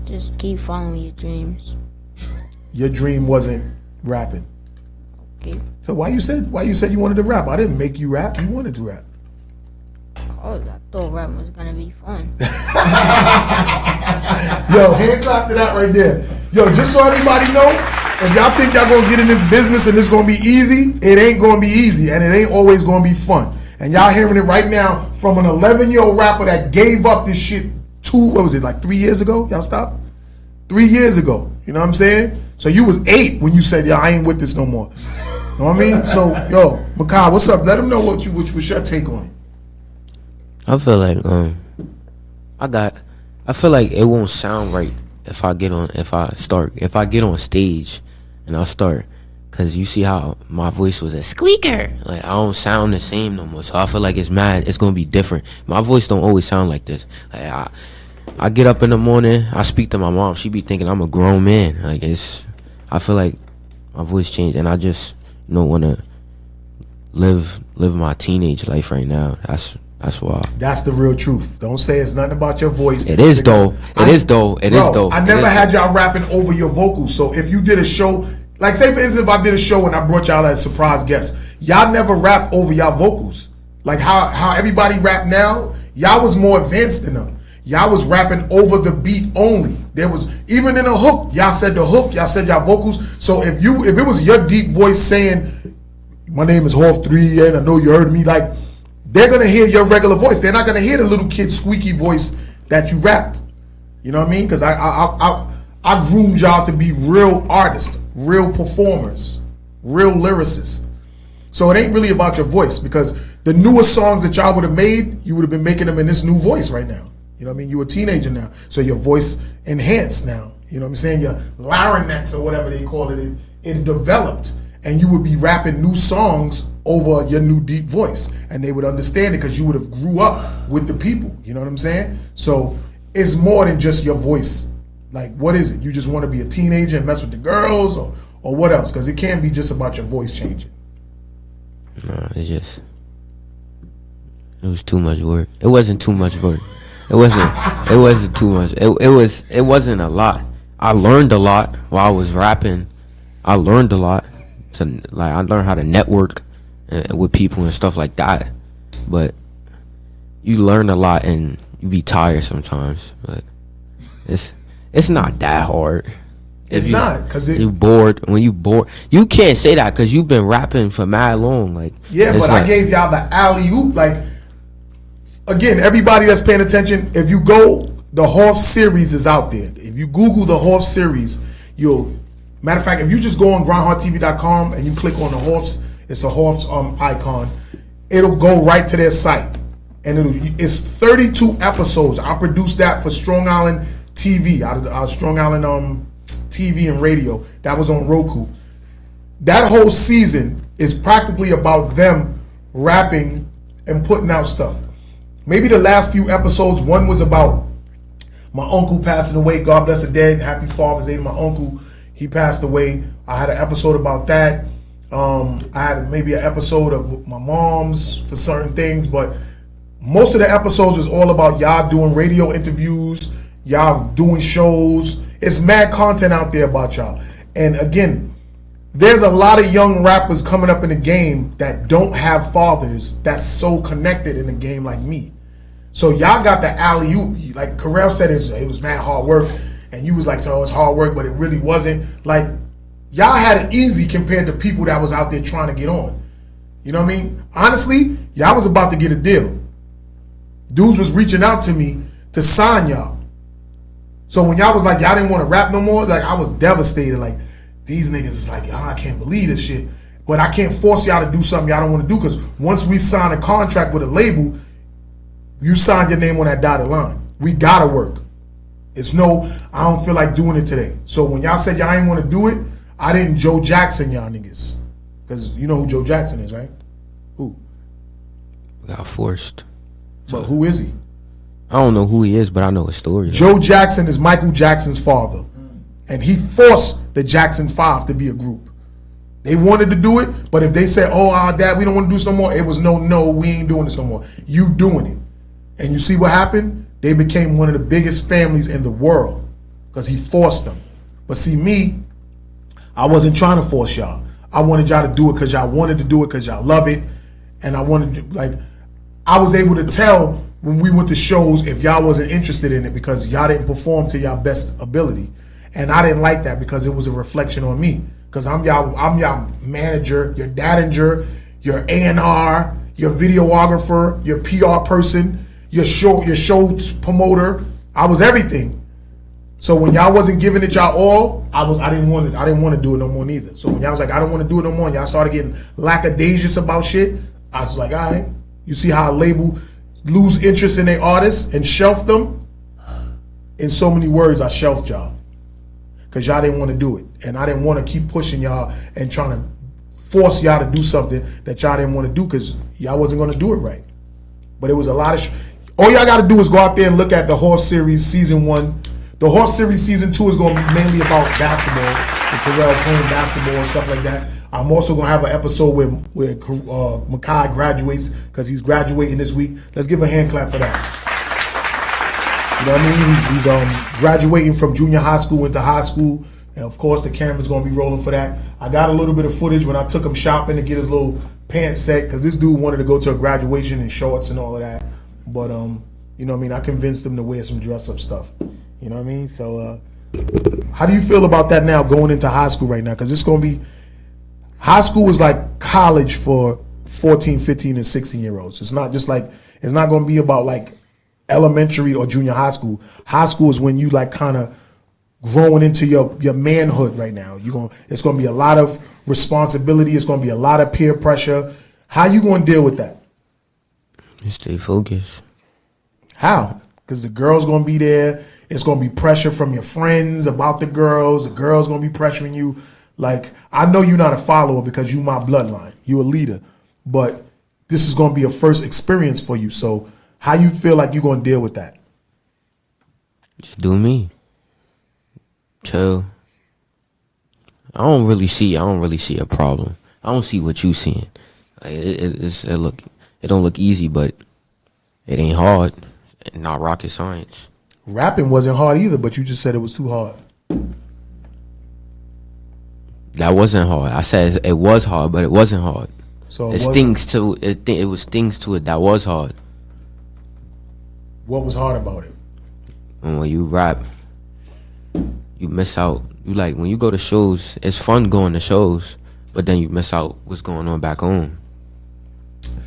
Just keep following your dreams. Your dream wasn't rapping. Okay. So why you said you wanted to rap? I didn't make you rap. You wanted to rap. Cause I thought rap was gonna be fun. Yo, hand clap to that right there. Yo, just so everybody know, if y'all think y'all gonna get in this business and it's gonna be easy, it ain't gonna be easy, and it ain't always gonna be fun. And y'all hearing it right now from an 11-year-old rapper that gave up this shit 3 years ago? Y'all stopped? 3 years ago. You know what I'm saying? So you was 8 when you said, yo, I ain't with this no more. You know what I mean? So, yo, Makai, what's up? Let them know what's your take on it. I feel like I feel like it won't sound right if I get on stage and I'll start, cause you see how my voice was a squeaker. Like I don't sound the same no more. So I feel like it's gonna be different. My voice don't always sound like this. Like I get up in the morning, I speak to my mom, she be thinking I'm a grown man. Like I feel like my voice changed, and I just don't wanna live my teenage life right now. That's why. That's the real truth. Don't say it's nothing about your voice. It is though. It is though. I never had y'all rapping over your vocals. So if you did a show, like say for instance, if I did a show and I brought y'all as surprise guests, y'all never rap over y'all vocals. Like how everybody rap now, y'all was more advanced than them. Y'all was rapping over the beat only. There was even in a hook, y'all said the hook, y'all said y'all vocals. So if it was your deep voice saying, "My name is Hoff 3 and I know you heard me," like they're gonna hear your regular voice. They're not gonna hear the little kid squeaky voice that you rapped. You know what I mean? Because I groomed y'all to be real artists, real performers, real lyricists. So it ain't really about your voice, because the newer songs that y'all would have made, you would have been making them in this new voice right now. You know what I mean? You're a teenager now, so your voice enhanced now. You know what I'm saying? Your larynx or whatever they call it, it developed, and you would be rapping new songs over your new deep voice, and they would understand it because you would have grew up with the people. You know what I'm saying? So it's more than just your voice. Like, what is it? You just want to be a teenager and mess with the girls, or what else? Because it can't be just about your voice changing. No, it was too much work. It wasn't too much work. It wasn't too much. It wasn't a lot. I learned a lot while I was rapping. I learned a lot. I learned how to network with people and stuff like that. But you learn a lot and you be tired sometimes. But it's not that hard. It's not, because you bored. When you bored, you can't say that because you've been rapping for mad long. Like, yeah, but I gave y'all the alley-oop. Like, again, everybody that's paying attention, if you go, the Hoff series is out there. If you Google the Hoff series, matter of fact, if you just go on grindhardtvpodcast.com and you click on the Hoffs, it's a Hoffs icon, it'll go right to their site. And it's 32 episodes. I produced that for Strong Island TV, out of Strong Island TV and radio. That was on Roku. That whole season is practically about them rapping and putting out stuff. Maybe the last few episodes, one was about my uncle passing away. God bless the dead. Happy Father's Day to my uncle. He passed away. I had an episode about that. I had maybe an episode of my mom's for certain things, but most of the episodes is all about y'all doing radio interviews, y'all doing shows. It's mad content out there about y'all. And again, there's a lot of young rappers coming up in the game that don't have fathers that's so connected in the game like me. So y'all got the alley-oop. Like Karel said, it was mad hard work. And you was like, so it's hard work, but it really wasn't. Like, y'all had it easy compared to people that was out there trying to get on. You know what I mean? Honestly, y'all was about to get a deal. Dudes was reaching out to me to sign y'all. So when y'all was like, y'all didn't want to rap no more, like, I was devastated. Like, these niggas is like, I can't believe this shit. But I can't force y'all to do something y'all don't want to do, because once we sign a contract with a label, you sign your name on that dotted line. We gotta work. It's no, I don't feel like doing it today. So when y'all said y'all ain't want to do it, I didn't Joe Jackson y'all niggas. Because you know who Joe Jackson is, right? Who? We got forced. But who is he? I don't know who he is, but I know his story. Joe Jackson is Michael Jackson's father. And he forced the Jackson 5 to be a group. They wanted to do it, but if they said, oh, our dad, we don't want to do this no more, it was no, we ain't doing this no more. You doing it. And you see what happened? They became one of the biggest families in the world because he forced them. But see, me, I wasn't trying to force y'all. I wanted y'all to do it because y'all wanted to do it because y'all love it. And I wanted to, like, I was able to tell when we went to shows if y'all wasn't interested in it because y'all didn't perform to y'all best ability. And I didn't like that because it was a reflection on me. Because I'm y'all manager, your dadinger, your A&R, your videographer, your PR person, your show promoter. I was everything. So when y'all wasn't giving it y'all all, I didn't want to do it no more neither. So when y'all was like, I don't want to do it no more, and y'all started getting lackadaisious about shit, I was like, all right. You see how a label lose interest in their artists and shelf them? In so many words, I shelved y'all. Because y'all didn't want to do it. And I didn't want to keep pushing y'all and trying to force y'all to do something that y'all didn't want to do because y'all wasn't going to do it right. But it was a lot of all y'all got to do is go out there and look at the Horse Series Season 1. The Horse Series Season 2 is going to be mainly about basketball. And Terrell playing basketball and stuff like that. I'm also going to have an episode where Makai graduates, because he's graduating this week. Let's give a hand clap for that. You know what I mean? He's graduating from junior high school into high school. And, of course, the camera's going to be rolling for that. I got a little bit of footage when I took him shopping to get his little pants set, because this dude wanted to go to a graduation in shorts and all of that. But, you know what I mean? I convinced him to wear some dress-up stuff. You know what I mean? So, how do you feel about that now, going into high school right now? Because it's going to be... High school is like college for 14, 15, and 16-year-olds. It's not just like... It's not going to be about, like, elementary or junior high school. High school is when you, like, kind of... growing into your manhood right now. It's going to be a lot of responsibility. It's going to be a lot of peer pressure. How you going to deal with that? Just stay focused. How? Because the girl's going to be there. It's going to be pressure from your friends about the girls. The girl's going to be pressuring you. Like, I know you're not a follower because you my bloodline. You a leader. But this is going to be a first experience for you. So how you feel like you're going to deal with that? Just do me. Chill. I don't really see a problem. I don't see what you seeing. It don't look easy, but it ain't hard. Not rocket science. Rapping wasn't hard either, but you just said it was too hard. That wasn't hard. I said it was hard, but it wasn't hard. So it stings to it. It was things to it that was hard. What was hard about it? And when you rap, you miss out. You like when you go to shows, it's fun going to shows, but then you miss out what's going on back home.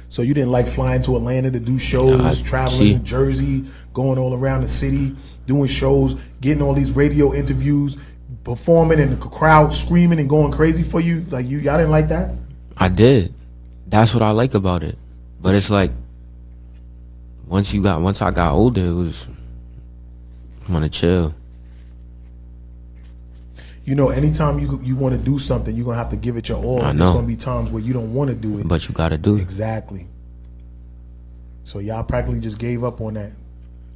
So you didn't like flying to Atlanta to do shows, traveling to Jersey, going all around the city, doing shows, getting all these radio interviews, performing and the crowd screaming and going crazy for you? Like y'all didn't like that? I did. That's what I like about it. But it's like once I got older, it was I want to chill. You know, anytime you want to do something, you're going to have to give it your all. I know. There's going to be times where you don't want to do it. But you got to do it. Exactly. So y'all practically just gave up on that.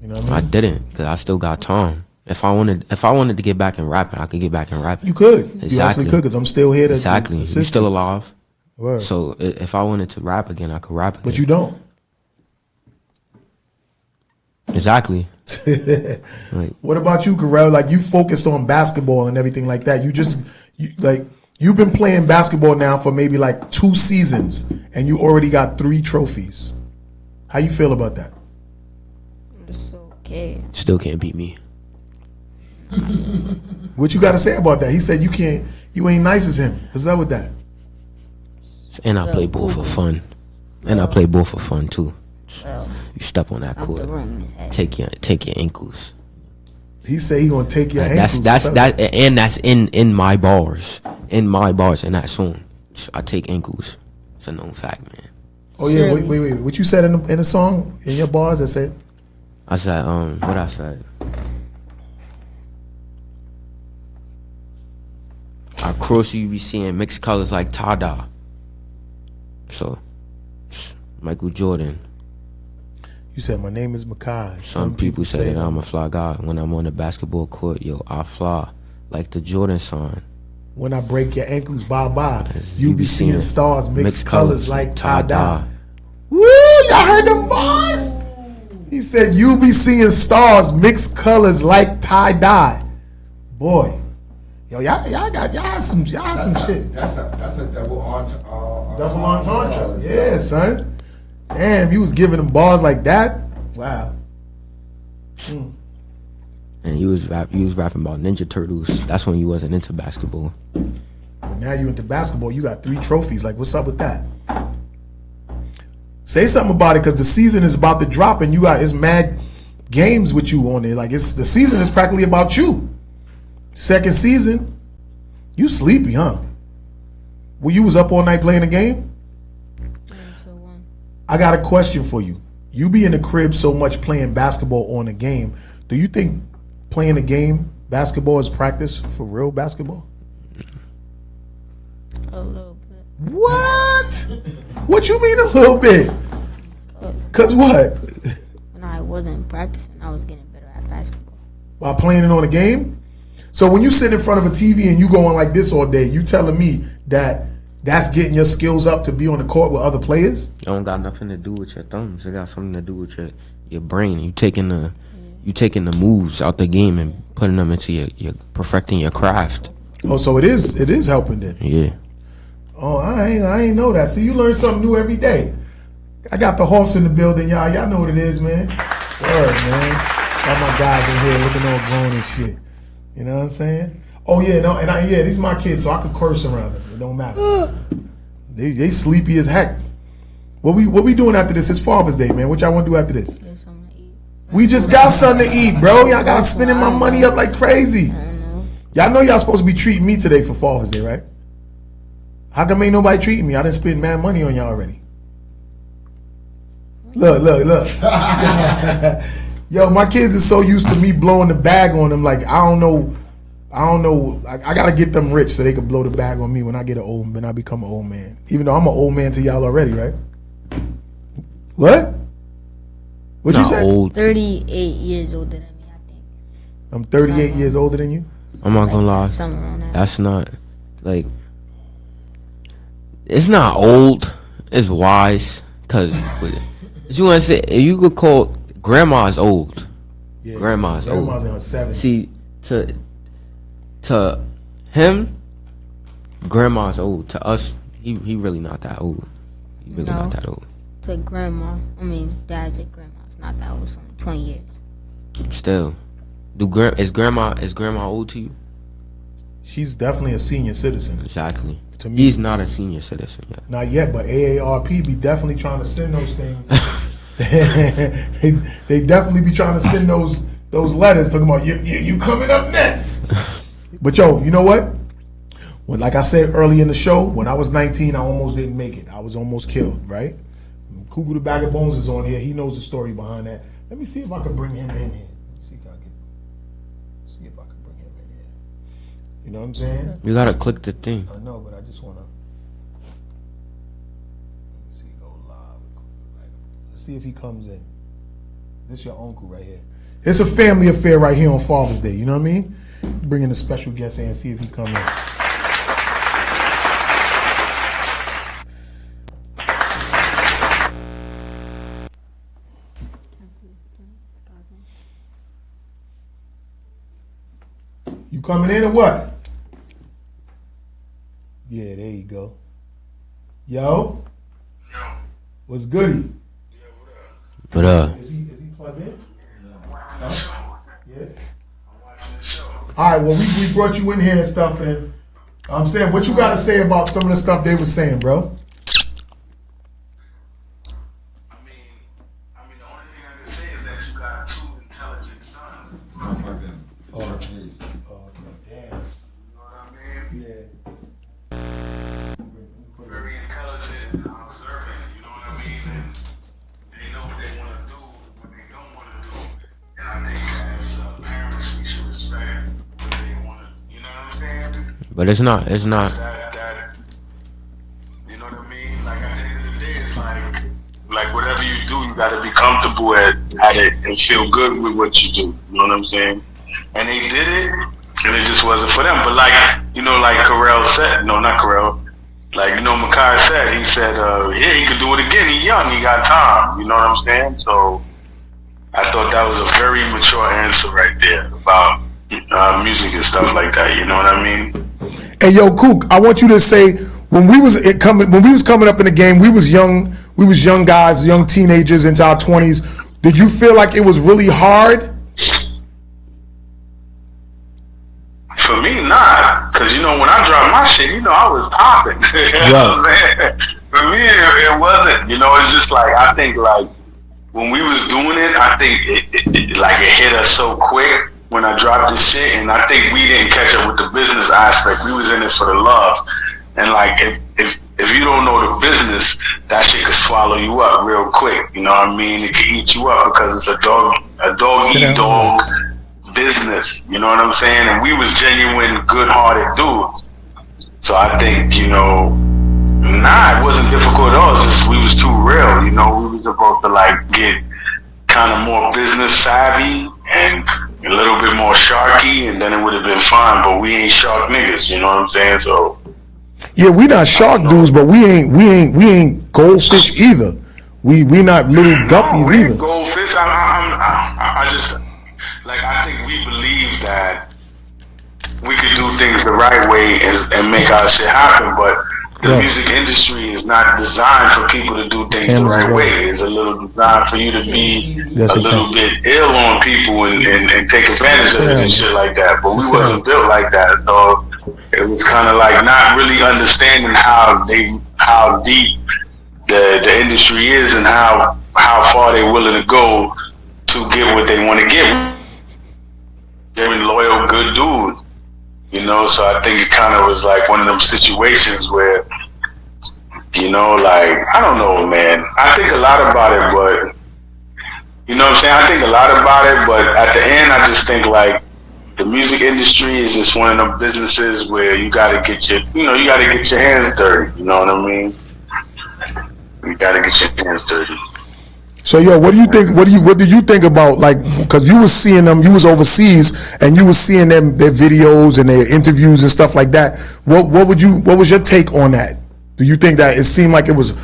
You know what I mean? I didn't, because I still got time. If I wanted to get back in rapping, I could get back in rapping. You could. Exactly. You actually could, because I'm still here to Exactly. assist You're still alive. Word. So if I wanted to rap again, I could rap again. But you don't. Exactly. Like, what about you, Karel? Like, you focused on basketball and everything like that. You've been playing basketball now for maybe like 2 seasons, and you already got 3 trophies. How you feel about that? It's okay. still can't beat me. What you got to say about that? He said you ain't nice as him. What's up with that? And I play ball for fun. And I play ball for fun too. Well, You step on that court, take your ankles. He said he gonna take your ankles. That's in my bars, in that song. I take ankles. It's a known fact, man. Oh yeah, wait. What you said in the song in your bars? I said what I said. I cross you be seeing mixed colors like Tada. So Michael Jordan. You said my name is Makai. Some people say that I'm a fly guy. When I'm on the basketball court, yo, I fly like the Jordan sign. When I break your ankles, bye-bye. You be seeing stars, mixed colors like tie-dye. Woo! Y'all heard them bars? He said you be seeing stars, mixed colors like tie-dye. Boy. Yo, y'all got some shit. That's a double entendre. Double entendre. Yeah, son. Damn, you was giving them bars like that? Wow. And you was rapping about Ninja Turtles. That's when you wasn't into basketball. But now you into basketball. You got 3 trophies. Like, what's up with that? Say something about it, because the season is about to drop, and it's mad games with you on there. Like, the season is practically about you. Second season, you sleepy, huh? Well, you was up all night playing a game? I got a question for you. You be in the crib so much playing basketball on a game. Do you think playing a game, basketball, is practice for real basketball? A little bit. What? What you mean a little bit? Cause what? When I wasn't practicing, I was getting better at basketball. While playing it on a game? So when you sit in front of a TV and you going like this all day, you telling me that that's getting your skills up to be on the court with other players? It don't got nothing to do with your thumbs. It got something to do with your brain. You taking the moves out the game and putting them into your perfecting your craft. Oh, so it is helping then. Yeah. Oh, I ain't know that. See, you learn something new every day. I got the Hoffs in the building, y'all. Y'all know what it is, man. Word, man. Got my guys in here looking all grown and shit. You know what I'm saying? Oh yeah, no, and these are my kids, so I can curse around them. It don't matter. They sleepy as heck. What we doing after this? It's Father's Day, man. What y'all want to do after this? Get something to eat. We just got something to eat, bro. Y'all got spending my money up like crazy. Y'all know y'all supposed to be treating me today for Father's Day, right? How come ain't nobody treating me? I done spent mad money on y'all already. Look. Yo, my kids are so used to me blowing the bag on them. Like, I don't know. I gotta get them rich so they can blow the bag on me when I become an old man. Even though I'm an old man to y'all already, right? What? What'd you say? Old. 38 years older than me, I think. I'm 38 years older than you? I'm not gonna lie. Something around that. That's not like. It's not old. It's wise. Cause you want to say you could call grandma's old. Yeah, grandma's old. Grandma's in her 70s. See, to him, grandma's old. To us, he really not that old. He really not that old. To grandma, dad's and grandma's not that old. It's only 20 years. Still, is grandma old to you? She's definitely a senior citizen. Exactly. To me, he's not a senior citizen yet. Not yet, but AARP be definitely trying to send those things. they definitely be trying to send those letters talking about you coming up next. But yo, you know what? When, like I said early in the show, when I was 19, I almost didn't make it. I was almost killed, right? Kukoo the Bag of Bones is on here. He knows the story behind that. Let me see if I can bring him in here. See if I can bring him in here. You know what I'm saying? You gotta click the thing. I know, but I just wanna. Let me see, go live. Let's see if he comes in. This your uncle right here. It's a family affair right here on Father's Day. You know what I mean? Bringing a special guest in and see if he comes in. You coming in or what? Yeah, there you go. Yo? What's goody? What up? Is he plugged in? Huh? Yeah. All right, well, we brought you in here and stuff, and I'm saying, what you got to say about some of the stuff they were saying, bro? I mean, the only thing I can say is that you got two intelligent sons. Damn. You know what I mean? Yeah. Very intelligent and observant, you know what I mean? And they know what they want to do, what they don't want to do. And I think as parents, we should respect what they want to, you know what I'm saying? But it's not. That, you know what I mean? Like at the end of the day, it's like whatever you do, you got to be comfortable at it and feel good with what you do. You know what I'm saying? And they did it, and it just wasn't for them. But like Carell said, no, not Carell. Like, Makai said, he said, yeah, he could do it again. He's young, he got time. You know what I'm saying? So I thought that was a very mature answer right there about music and stuff like that. You know what I mean? Hey, yo, Kook, I want you to say, when we was coming up in the game, we was young guys, young teenagers into our 20s. Did you feel like it was really hard? For me, not. Because, when I dropped my shit, I was popping. You know what I'm saying? For me, it wasn't. It's just like, I think, like, when we was doing it, I think it hit us so quick when I dropped this shit. And I think we didn't catch up with the business aspect. We was in it for the love. And, like, if you don't know the business, that shit could swallow you up real quick. You know what I mean? It could eat you up because it's a dog-eat-dog business, you know what I'm saying? And we was genuine, good-hearted dudes. So I think, it wasn't difficult at all. It's just we was too real, we was supposed to get kind of more business savvy and a little bit more sharky, and then it would have been fine. But we ain't shark niggas, you know what I'm saying? So Yeah, we not shark dudes, but we ain't goldfish either. We not little guppies we either. Goldfish. I just like I think we believe that we could do things the right way and make our shit happen, but the music industry is not designed for people to do things the right way. It's a little designed for you to be a little bit ill on people and take advantage of it and shit like that. But we wasn't built like that, so it was kind of like not really understanding how deep the industry is and how far they're willing to go to get what they want to get. They're loyal, good dudes. You know, so I think it kind of was like one of them situations where, you know, like, I don't know, man. I think a lot about it, but, you know what I'm saying? I think a lot about it, but at the end, I just think, like, the music industry is just one of them businesses where you got to get your hands dirty. You know what I mean? You got to get your hands dirty. So yo, what do you think? What did you think about, like, because you was seeing them, you was overseas, and you was seeing them, their videos and their interviews and stuff like that. What was your take on that? Do you think that it seemed like it was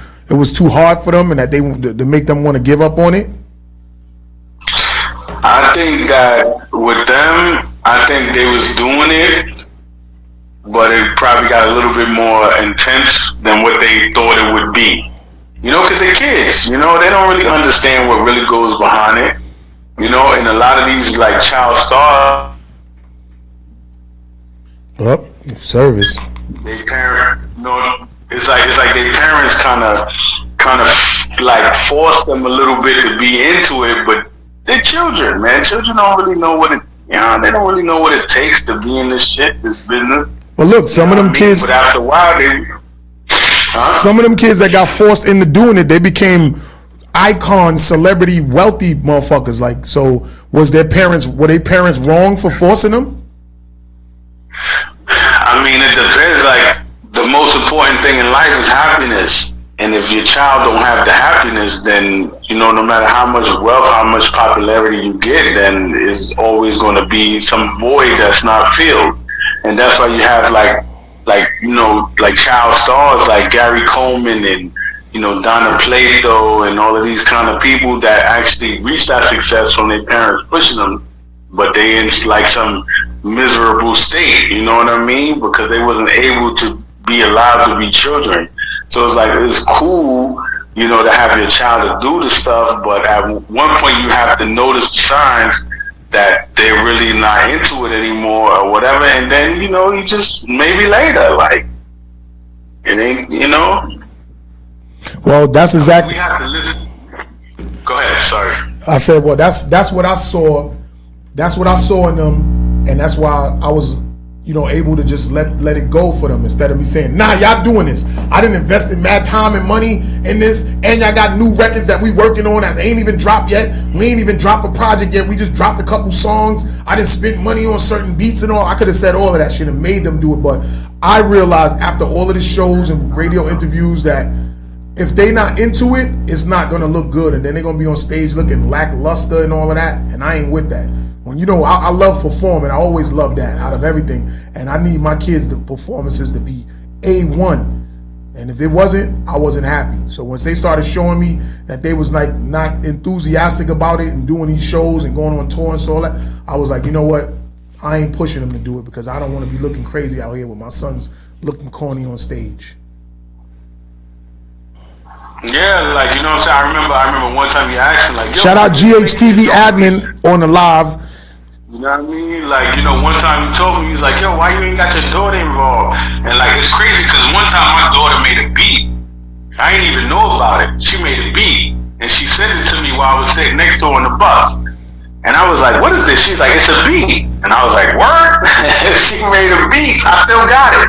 too hard for them and that to make them want to give up on it? I think that with them, I think they was doing it, but it probably got a little bit more intense than what they thought it would be. You know, because they're kids, you know, they don't really understand what really goes behind it. You know, and a lot of these, like, child stars. Well, service. They parent, you know, it's like their parents kind of like force them a little bit to be into it, but they're children, man. Children don't really know what it, you know, they don't really know what it takes to be in this shit, this business. Well, look, some of them kids. But after a while, some of them kids that got forced into doing it, they became icon, celebrity, wealthy motherfuckers. Like, so were their parents wrong for forcing them? I mean, it depends. Like, the most important thing in life is happiness. And if your child don't have the happiness, then, you know, no matter how much wealth, how much popularity you get, then it's always going to be some void that's not filled. And that's why you have like, you know, like child stars like Gary Coleman and, you know, Donna Plato and all of these kind of people that actually reach that success from their parents pushing them, but they in like some miserable state, you know what I mean? Because they wasn't able to be allowed to be children. So it's like, it's cool, you know, to have your child to do the stuff, but at one point you have to notice the signs that they're really not into it anymore or whatever, and then, you know, you just maybe later, like, it ain't, you know. Well, that's exactly. We have to listen. Go ahead, sorry. I said, well, that's what I saw. That's what I saw in them, and that's why I was, you know, able to just let it go for them instead of me saying, nah, y'all doing this. I didn't invest in mad time and money in this, and y'all got new records that we working on that they ain't even dropped yet. We ain't even dropped a project yet. We just dropped a couple songs. I didn't spend money on certain beats and all. I could have said all of that shit and made them do it, but I realized after all of the shows and radio interviews that if they not into it, it's not gonna look good, and then they're gonna be on stage looking lackluster and all of that, and I ain't with that. When, you know, I love performing. I always love that out of everything. And I need my kids' performances to be A1. And if it wasn't, I wasn't happy. So once they started showing me that they was like not enthusiastic about it and doing these shows and going on tour and so all that, I was like, you know what? I ain't pushing them to do it because I don't want to be looking crazy out here with my sons looking corny on stage. Yeah, like, you know what I'm saying? I remember one time you asked me, like, yo, shout out GHTV admin on the live. You know what I mean? Like, you know, one time you told me, he was like, yo, why you ain't got your daughter involved? And like, it's crazy because one time my daughter made a beat. I didn't even know about it. She made a beat. And she sent it to me while I was sitting next to her on the bus. And I was like, what is this? She's like, it's a beat. And I was like, word? She made a beat. I still got it.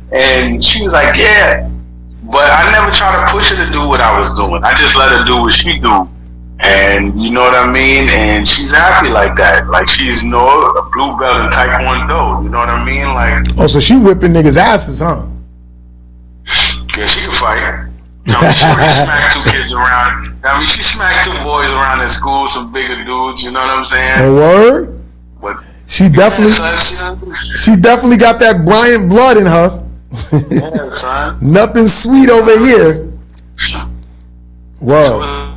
And she was like, yeah. But I never tried to push her to do what I was doing. I just let her do what she do. And you know what I mean? And she's happy like that. Like, she's, you know, a blue belt in Taekwondo. You know what I mean? Like, oh, so she whipping niggas' asses, huh? Yeah, she can fight. I mean, she already smacked two kids around. I mean, she smacked two boys around in school, some bigger dudes. You know what I'm saying? A word? But she definitely got that Bryant blood in her. Yeah, son. Nothing sweet over here. Whoa. So,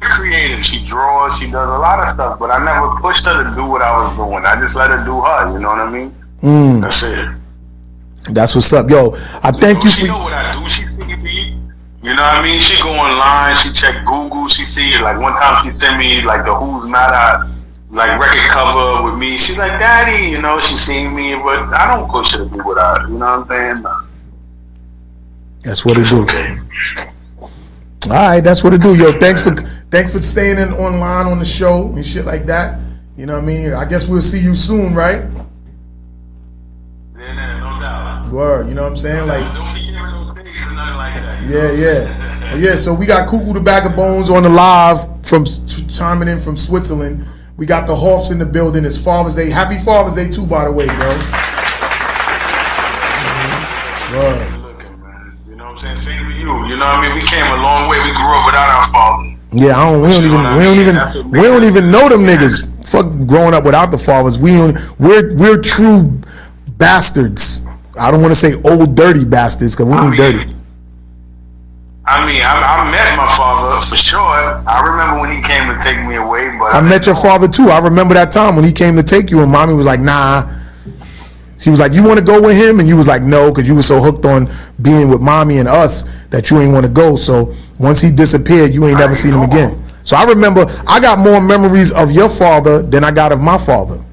creative. She draws. She does a lot of stuff, but I never pushed her to do what I was doing. I just let her do her. You know what I mean? That's it. That's what's up, yo. I thank you for. She know what I do. She see me. You know what I mean? She go online. She check Google. She see it. Like one time, she sent me like the Who's Not a like record cover with me. She's like, Daddy, you know, she seen me, but I don't push her to do what I. You know what I'm saying? That's what it do. Okay. All right, that's what it do, yo. Thanks for staying in online on the show and shit like that. You know what I mean? I guess we'll see you soon, right? Yeah, no doubt. Word, you know what I'm saying? Like, don't be hearing those things or nothing like that. yeah. Yeah, so we got Kukoo the Bag of Bones on the live from chiming in from Switzerland. We got the Hoths in the building. It's Father's Day. Happy Father's Day too, by the way, bro. Word. You know what I'm saying? Same with you. You know what I mean? We came a long way. We grew up without our father. Yeah, we don't even know them niggas. Fuck growing up without the fathers. We're true bastards. I don't want to say old dirty bastards because we ain't dirty. I met my father for sure. I remember when he came to take me away. But I met your father too. I remember that time when he came to take you and mommy was like, nah. She was like, you want to go with him? And you was like, no, because you were so hooked on being with mommy and us that you ain't want to go. So once he disappeared, you ain't never seen him again. So I remember I got more memories of your father than I got of my father.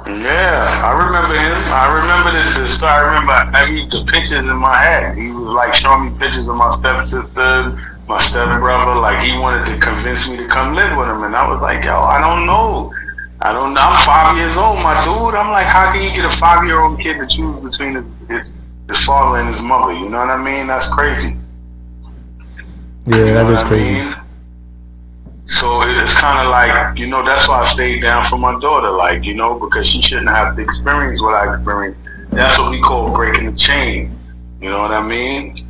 Yeah, I remember him. I remember the story. I remember the pictures in my head. He was like showing me pictures of my stepsister, my stepbrother. Like he wanted to convince me to come live with him. And I was like, yo, I don't know. I'm 5 years old, my dude. I'm like, how can you get a 5-year-old kid to choose between his father and his mother? You know what I mean? That's crazy. Yeah, that is crazy. So it's kind of like, you know, that's why I stayed down for my daughter, like, you know, because she shouldn't have to experience what I experienced. That's what we call breaking the chain. You know what I mean?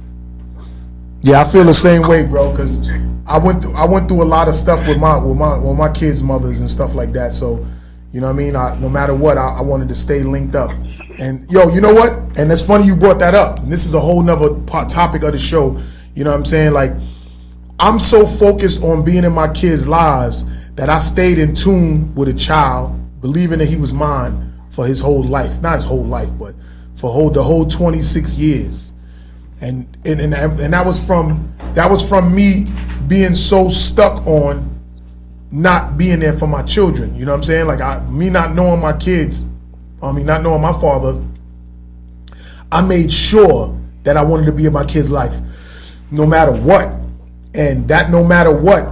Yeah, I feel the same way, bro, because I went through a lot of stuff with my kids' mothers and stuff like that. So, you know what I mean? No matter what, I wanted to stay linked up. And yo, you know what? And it's funny you brought that up. And this is a whole nother topic of the show. You know what I'm saying? Like, I'm so focused on being in my kids' lives that I stayed in tune with a child, believing that he was mine for his whole life. Not his whole life, but for the whole 26 years. And that was from me being so stuck on not being there for my children. You know what I'm saying? Like me not knowing my kids, not knowing my father, I made sure that I wanted to be in my kids' life no matter what. And that no matter what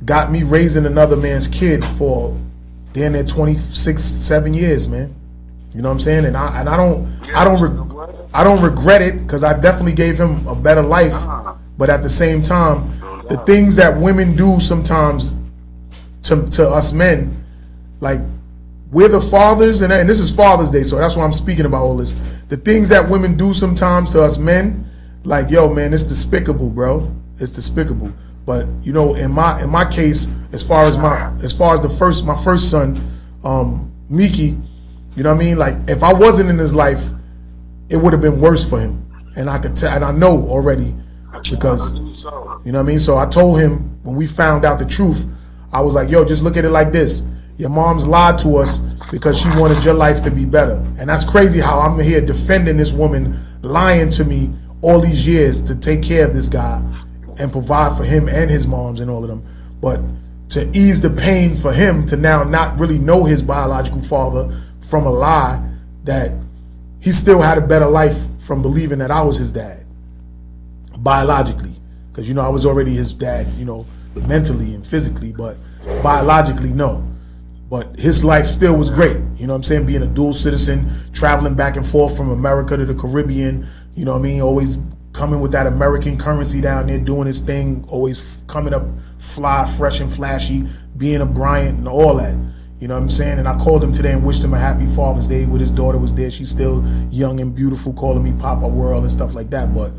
got me raising another man's kid for damn near 26, 7 years, man. You know what I'm saying? And I don't regret it because I definitely gave him a better life. But at the same time, the things that women do sometimes to us men, like we're the fathers, and this is Father's Day, so that's why I'm speaking about all this. The things that women do sometimes to us men, like, yo, man, it's despicable, bro. It's despicable. But you know, in my case, as far as my first son, Miki, you know what I mean? Like, if I wasn't in his life, it would have been worse for him. And I could tell, and I know already, because you know what I mean? So I told him when we found out the truth, I was like, yo, just look at it like this. Your mom's lied to us because she wanted your life to be better. And that's crazy how I'm here defending this woman lying to me all these years to take care of this guy and provide for him and his moms and all of them. But to ease the pain for him to now not really know his biological father from a lie, that he still had a better life from believing that I was his dad biologically. Because, you know, I was already his dad, you know, mentally and physically, but biologically, no. But his life still was great. You know what I'm saying? Being a dual citizen, traveling back and forth from America to the Caribbean, you know what I mean? Always coming with that American currency down there, doing his thing, always coming up fly, fresh and flashy, being a Bryant and all that. You know what I'm saying? And I called him today and wished him a happy Father's Day with his daughter was there. She's still young and beautiful, calling me Papa World and stuff like that. But,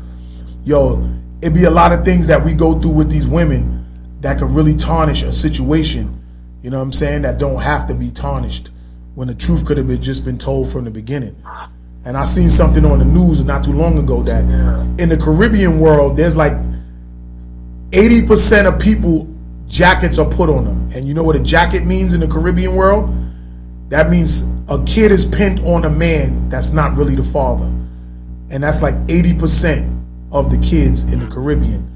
yo, it be a lot of things that we go through with these women that could really tarnish a situation, you know what I'm saying, that don't have to be tarnished when the truth could have just been told from the beginning. And I seen something on the news not too long ago that in the Caribbean world, there's like 80% of people, jackets are put on them. And you know what a jacket means in the Caribbean world? That means a kid is pinned on a man that's not really the father. And that's like 80% of the kids in the Caribbean,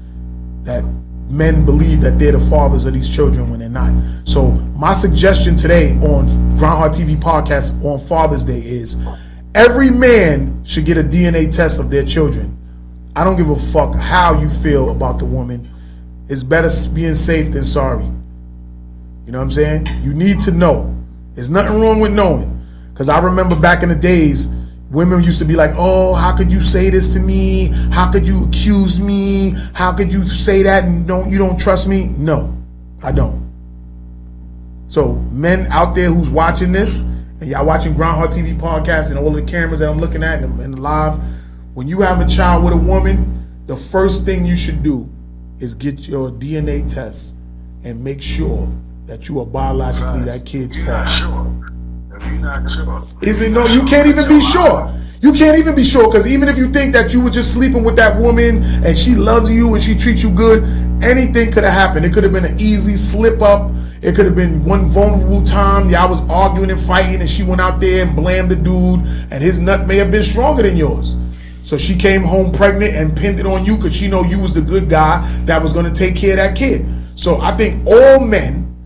that men believe that they're the fathers of these children when they're not. So my suggestion today on Grindhard TV podcast on Father's Day is every man should get a DNA test of their children. I don't give a fuck how you feel about the woman. It's better being safe than sorry. You know what I'm saying? You need to know. There's nothing wrong with knowing. Because I remember back in the days, women used to be like, oh, how could you say this to me? How could you accuse me? How could you say that and you don't trust me? No, I don't. So men out there who's watching this, and y'all watching Grindhard TV podcast and all of the cameras that I'm looking at and live, when you have a child with a woman, the first thing you should do is get your DNA test and make sure that you are biologically that kid's father. If you're not sure. Is it no? You can't even be sure. You can't even be sure, because even if you think that you were just sleeping with that woman and she loves you and she treats you good, anything could have happened. It could have been an easy slip up. It could have been one vulnerable time. Y'all was arguing and fighting and she went out there and blamed the dude, and his nut may have been stronger than yours. So she came home pregnant and pinned it on you because she know you was the good guy that was going to take care of that kid. So I think all men,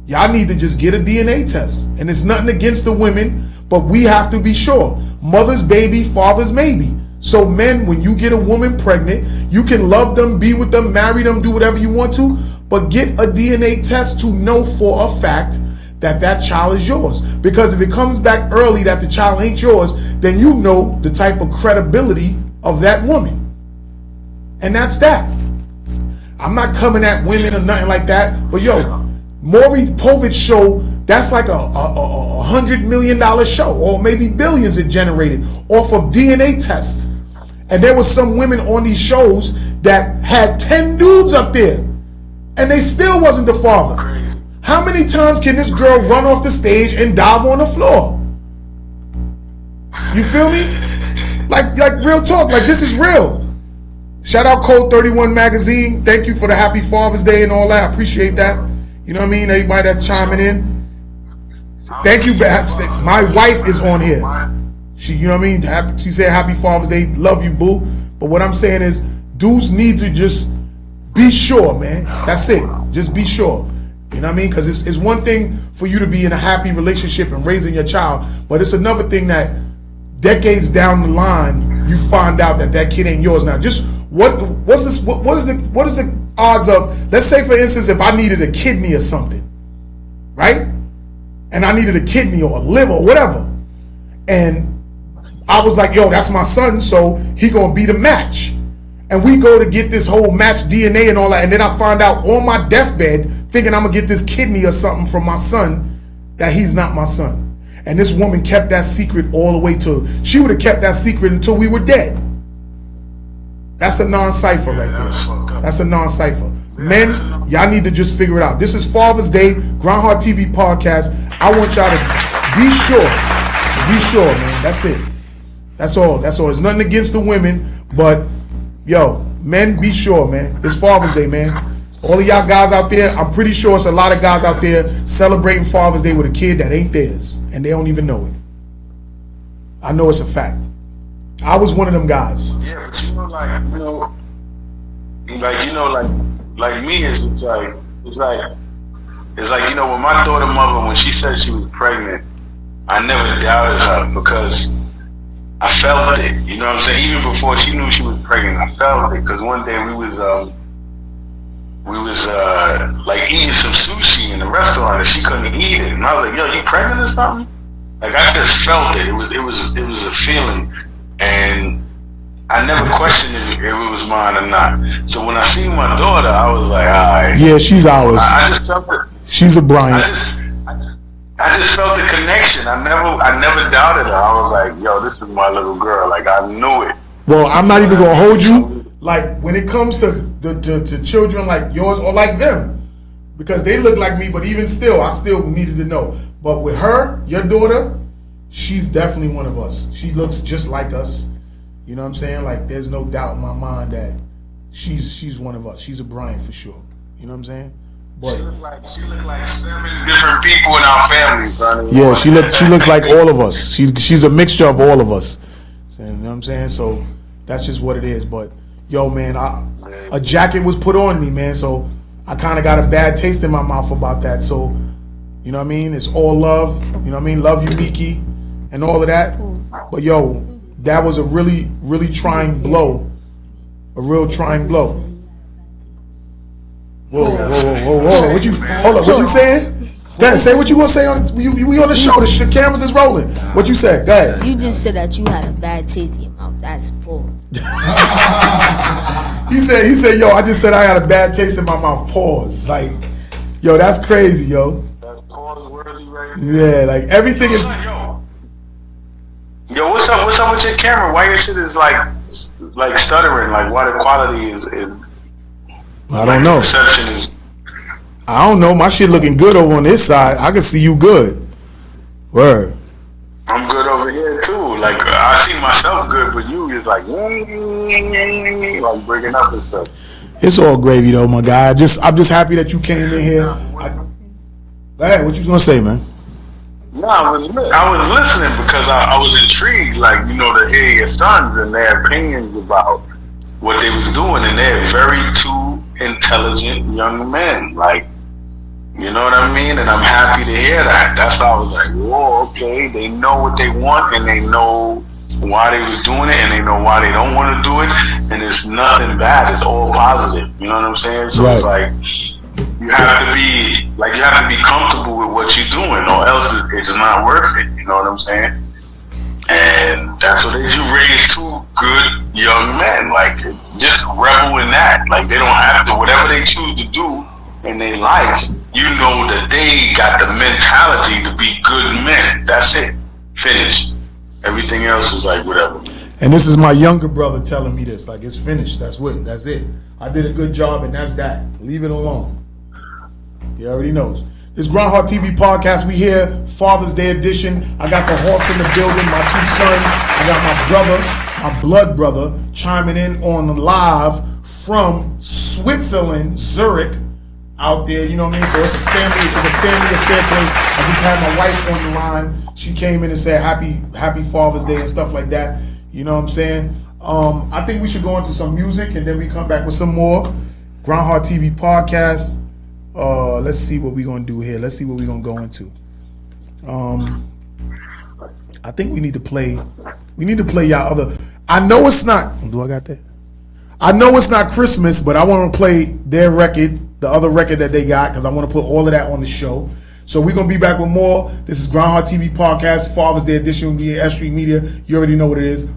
y'all need to just get a DNA test. And it's nothing against the women, but we have to be sure. Mother's baby, father's maybe. So men, when you get a woman pregnant, you can love them, be with them, marry them, do whatever you want to, but get a DNA test to know for a fact that that child is yours. Because if it comes back early that the child ain't yours, then you know the type of credibility of that woman. And that's that. I'm not coming at women or nothing like that, but yo, Maury Povich show, that's like a $100 million show, or maybe billions it generated off of DNA tests. And there was some women on these shows that had 10 dudes up there, and they still wasn't the father. How many times can this girl run off the stage and dive on the floor? You feel me? Like real talk, like this is real. Shout out Code 31 Magazine. Thank you for the happy Father's Day and all that. I appreciate that. You know what I mean? Everybody that's chiming in. Thank you. My wife is on here. She, you know what I mean? She said happy Father's Day. Love you, boo. But what I'm saying is, dudes need to just be sure, man. That's it. Just be sure. You know what I mean? Because it's one thing for you to be in a happy relationship and raising your child, but it's another thing that decades down the line you find out that that kid ain't yours. Now, just what is the odds of, let's say for instance, if I needed a kidney or something, right? And I needed a kidney or a liver or whatever, and I was like, yo, that's my son, so he gonna be the match. And we go to get this whole match DNA and all that, and then I find out on my deathbed, thinking I'm gonna get this kidney or something from my son, that he's not my son. And this woman kept that secret all the way to, she would have kept that secret until we were dead. That's a non-cipher right there. That's a non-cipher. Men, y'all need to just figure it out. This is Father's Day, Grindhard TV podcast. I want y'all to be sure. Be sure, man. That's it. That's all. That's all. It's nothing against the women, but yo, men, be sure, man. It's Father's Day, man. All of y'all guys out there, I'm pretty sure it's a lot of guys out there celebrating Father's Day with a kid that ain't theirs, and they don't even know it. I know it's a fact. I was one of them guys. Yeah, but you know, like me, it's like, you know, when my daughter mother, when she said she was pregnant, I never doubted her because I felt it. You know what I'm saying? Even before she knew she was pregnant, I felt it. Because one day we was like eating some sushi in the restaurant and she couldn't eat it, and I was like, yo, you pregnant or something? Like I just felt it. It was a feeling, and I never questioned if it was mine or not. So when I seen my daughter, I was like, all right. Yeah, she's ours. I just felt it. She's a Bryant. I just felt the connection. I never doubted her. I was like, yo, this is my little girl. Like I knew it. Well, I'm not even gonna hold you. Like when it comes to children like yours or like them, because they look like me, but even still, I still needed to know. But with her, your daughter, she's definitely one of us. She looks just like us. You know what I'm saying? Like, there's no doubt in my mind that she's one of us. She's a Bryant for sure. You know what I'm saying? But she look like 7 different people in our family, son. yeah, she looks like all of us. She's a mixture of all of us. You know what I'm saying? So that's just what it is. But yo, man, a jacket was put on me, man. So I kind of got a bad taste in my mouth about that. So you know what I mean? It's all love. You know what I mean? Love you, Miki, and all of that. But yo, that was a really, really trying blow. A real trying blow. Whoa. What you? Hold up. What you saying? Go ahead. Say what you gonna say on it. We on the show. The cameras is rolling. What you said? Go ahead. You just said that you had a bad taste in your mouth. That's pause. He said, yo, I just said I had a bad taste in my mouth. Pause. Like, yo, that's crazy, yo. That's pause worthy right there. Yeah, like everything is. Yo, what's up with your camera? Why your shit is like stuttering? Like, why the quality is I don't know. Perception is. I don't know. My shit looking good over on this side. I can see you good. Word. I'm good over here too. Like, I see myself good, but you is like breaking up and stuff. It's all gravy though, my guy. I'm just happy that you came in here. Go ahead. What you gonna say, man? No, I was listening because I was intrigued, like, you know, to hear your sons and their opinions about what they was doing, and they're very two intelligent young men, like, you know what I mean? And I'm happy to hear that. That's how I was like, whoa, okay, they know what they want, and they know why they was doing it, and they know why they don't want to do it, and it's nothing bad. It's all positive. You know what I'm saying? So It's like, you have to be comfortable with what you're doing, or else it's not worth it. You know what I'm saying? And that's what you raise two good young men. Like, just revel in that. Like, they don't have to, whatever they choose to do in their life, you know that they got the mentality to be good men. That's it. Finished. Everything else is like whatever. And this is my younger brother telling me this. Like, it's finished. That's it. That's it. I did a good job, and that's that. Leave it alone. He already knows. This Grindhard TV podcast, we here, Father's Day edition. I got the Hawks in the building, my 2 sons. I got my brother, my blood brother, chiming in on live from Switzerland, Zurich, out there. You know what I mean? So it's a family affair today. I just had my wife on the line. She came in and said happy Father's Day and stuff like that. You know what I'm saying? I think we should go into some music and then we come back with some more. Grindhard TV podcast. Let's see what we're gonna do here. Let's see what we're gonna go into. I think we need to play y'all other. I know it's not. Do I got that? I know it's not Christmas, but I want to play their record, the other record that they got, because I want to put all of that on the show. So we're gonna be back with more. This is Grindhard TV podcast, Father's Day edition via S.STREET Media. You already know what it is.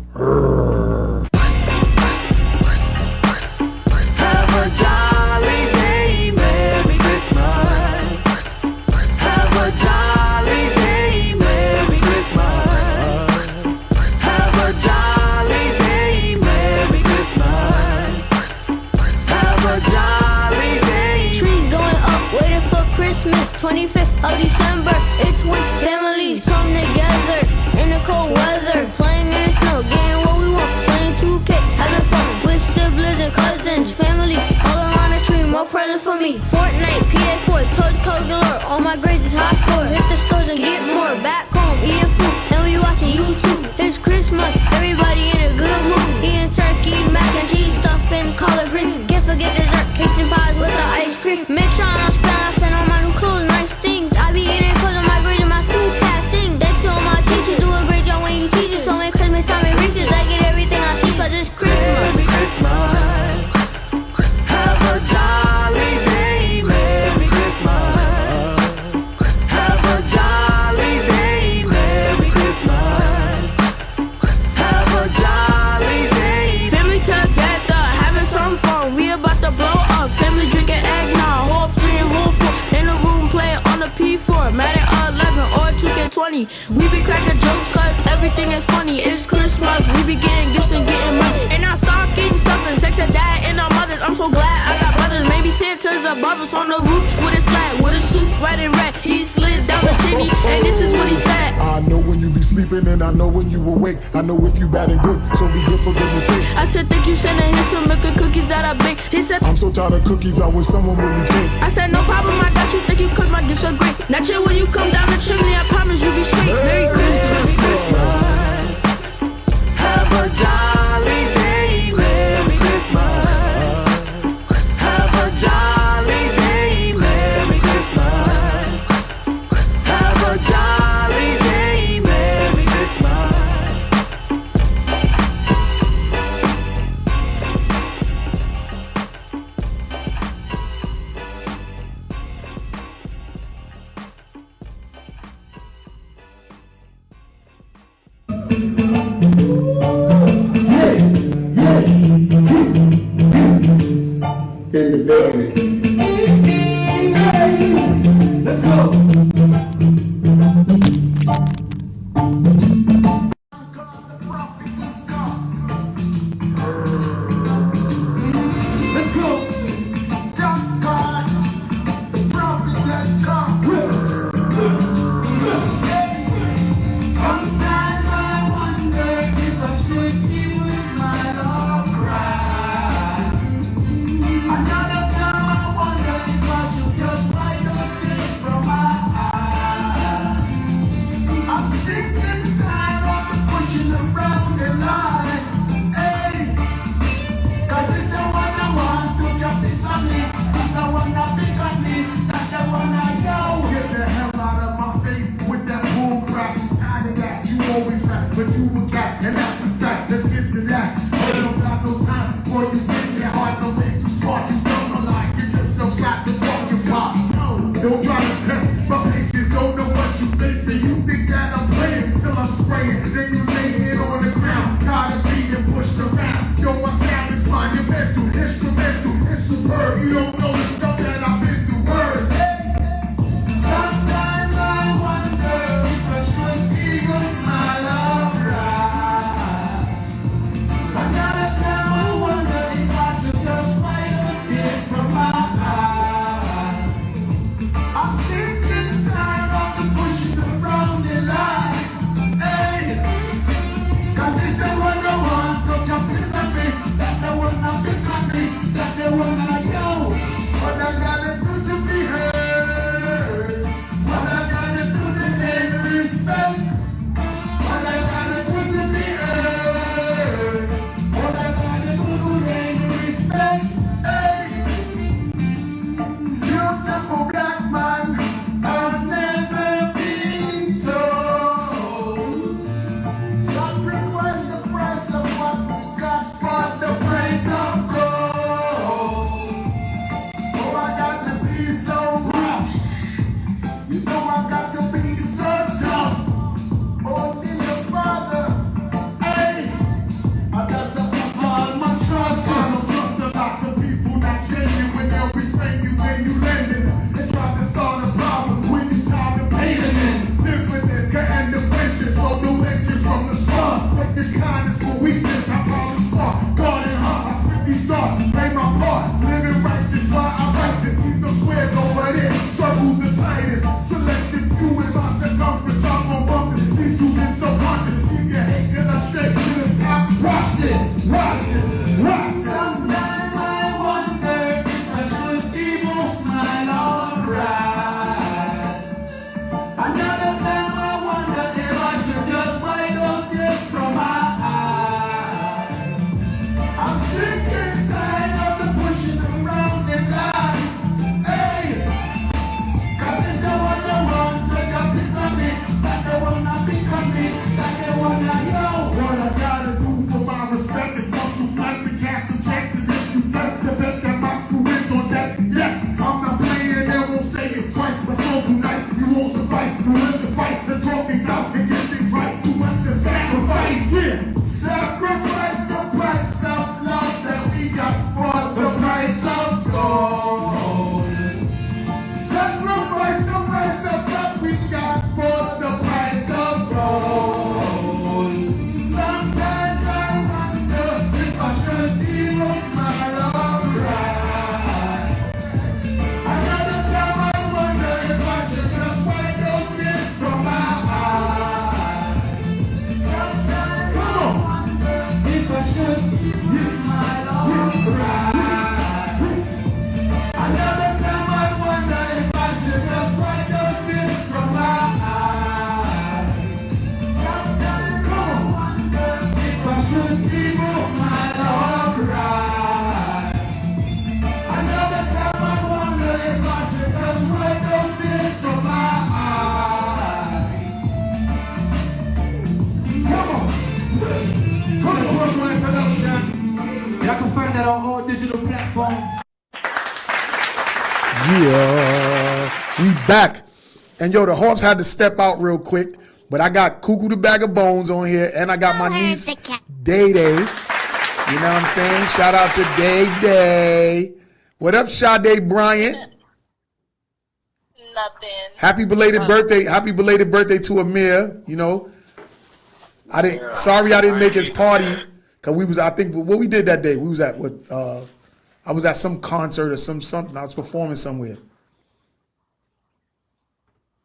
Trees going up, waiting for Christmas. 25th of December, it's when families come together in the cold weather, playing in the snow, getting what we want, playing 2K, having fun with siblings and cousins, family all around the tree, more presents for me. Fortnite, PA4, toys, code galore, all my grades is high score. Hit the stores and get more, back home, eating food, and we watching YouTube. It's Christmas, everybody in a good mood, eating turkey, mac and cheese, stuffing, collard green. Can't forget dessert, cakes and pies with the ice cream. Make sure I'm laughing on my new clothes, nice things. I be eating cause of my grades and my school passing. Thanks to all my teachers, do a great job when you teach us. So when Christmas time it reaches, I get everything I see cause it's Christmas. Merry Christmas. Have a jolly day. Merry Christmas. Have a jolly day. Merry Christmas. Have a jolly day. Family together, having some fun. We about to blow up. Family drinking eggnog, whole 3 and whole 4. In the room playing on the P4. Mad at 11 or 2K20. We be cracking jokes cause everything is funny. It's Christmas, we be getting gifts and getting money. And our stocking stuffing, sex and dad and our mothers. I'm so glad I got brothers. Maybe Santa Santas above us on the roof with a slat, with a suit, red and red. He slid down the chimney, and this is what he said. I know when you be sleeping and I know when you awake. I know if you bad and good, so be good for goodness sake. I said, thank you, Santa. Here's some milk and cookies that I bake. He said, I'm so tired of cookies, I wish someone would leave cake. I said, no problem, I got you. Thank you, cause my gifts are great. Now chill when you come down the chimney, I promise you'll be straight. Merry Christmas. Have a jolly day, Merry Christmas. Have a jolly day, Merry Christmas. Have a jolly day, Merry Christmas. In the building. Let's go. Let's go. God, the prophet has come. Sometimes I wonder if I should even smile or cry. Another time I wonder if I should just wipe those tears from my eyes. I'm sick and tired of the pushing around the line. Hey, cause this is what I want to jump this on me. This I wanna pick on me, not the one I know. Get the hell out of my face with that bull crap. Tired of that, you always rap, but you a cat, and that's a fact. Let's get to that. I don't got no time for you break your heart, so make you smart. You don't know like get yourself shot to fucking pop. No, don't try to test my patience. Don't know what you facing. You think that I'm playing till I'm spraying. Then you lay it on the ground. Tired of being pushed around. Yo, my sound is monumental, instrumental, it's superb. You don't know the stuff that I've been through. Word. Sometimes I wonder if I should even smile or cry. Another time I wonder if I should just wipe those tears from my eyes. I'm Yeah, we back. And yo, the horse had to step out real quick, but I got Kukoo the Bag of Bones on here, and I got my niece, Day Day. You know what I'm saying? Shout out to Day Day. What up, Sade Bryant? Nothing. Happy belated birthday. Happy belated birthday to Amir. You know, sorry I didn't make his party, because I think what we did that day, we was at I was at some concert or something. I was performing somewhere.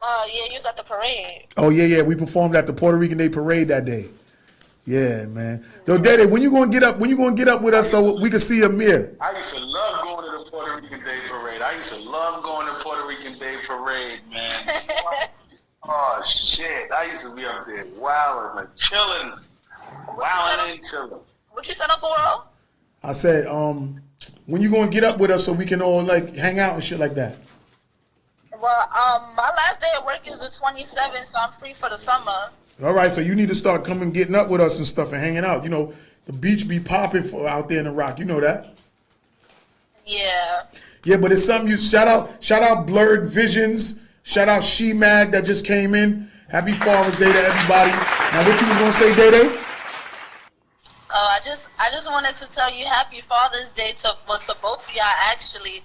Yeah, you was at the parade. Oh yeah, we performed at the Puerto Rican Day Parade that day. Yeah, man. Yo, Daddy, when you gonna get up with us so we can see Amir? I used to love going to the Puerto Rican Day Parade. I used to love going to Puerto Rican Day Parade, man. Oh shit! I used to be up there wilding, like chilling, wilding and chilling. What you said, Uncle Earl? I said, when you gonna get up with us so we can all like hang out and shit like that? Well, my last day at work is the 27th, so I'm free for the summer. All right, so you need to start getting up with us and stuff and hanging out. You know, the beach be popping out there in the Rock. You know that? Yeah. Yeah, but it's something you shout out Blurred Visions, shout out She Mag that just came in. Happy Father's Day to everybody. Now, what you was gonna say, Day Day? I just wanted to tell you Happy Father's Day to both of y'all. Actually,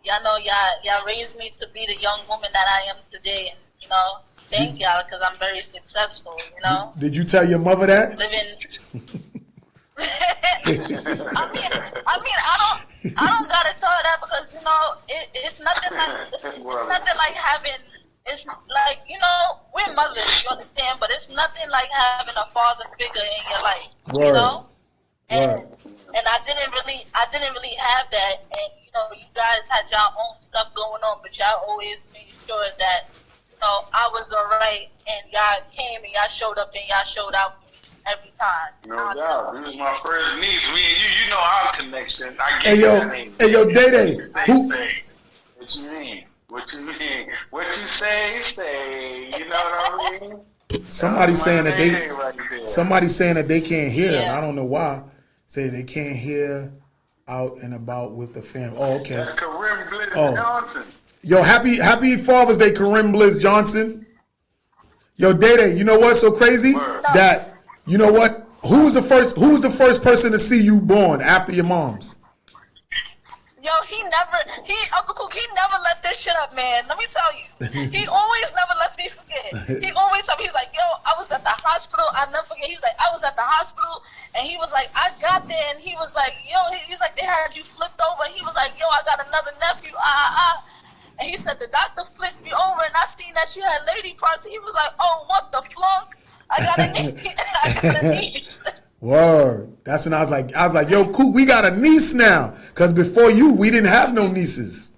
y'all know y'all raised me to be the young woman that I am today, and you know, thank y'all because I'm very successful. You know. Did you tell your mother that? I don't gotta tell her that because you know it's nothing like having. It's like, you know, we're mothers, you understand, but it's nothing like having a father figure in your life, you know. And I didn't really have that, and you know, you guys had your own stuff going on, but y'all always made sure that, you know, I was alright, and y'all came and y'all showed up and y'all showed out for me every time. No doubt. This is my first niece. Me and you know our connection. Hey yo, Day Day. What you mean? What you mean? What you say? You know what I mean? Somebody's saying that they can't hear. And I don't know why. Say they can't hear out and about with the family. Oh, okay. That's Karim Bliss Johnson. Yo, happy Father's Day, Karim Bliss Johnson. Yo, Day Day, you know what's so crazy? That you know what? Who was the first person to see you born after your mom's? Yo, Uncle Cook, he never let this shit up, man. Let me tell you. He always never lets me forget. He always tell me, he's like, yo, I was at the hospital. I'll never forget. He was like, I was at the hospital, and he was like, I got there, and he was like, yo, he's like, they had you flipped over, and he was like, yo, I got another nephew, And he said, the doctor flipped me over, and I seen that you had lady parts, and he was like, oh, what the flunk? I got a niece. Word. That's when I was like, yo, Coop, we got a niece now. Because before you, we didn't have no nieces.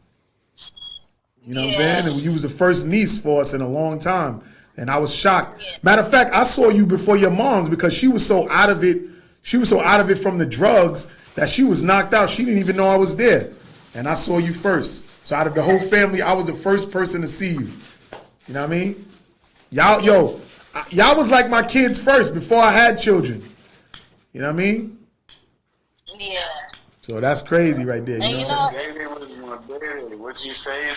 You know what I'm saying? And you was the first niece for us in a long time. And I was shocked. Matter of fact, I saw you before your mom's because she was so out of it. She was so out of it from the drugs that she was knocked out. She didn't even know I was there. And I saw you first. So out of the whole family, I was the first person to see you. You know what I mean? Y'all was like my kids first before I had children. You know what I mean? Yeah. So that's crazy right there. You know what I'm saying? What you say?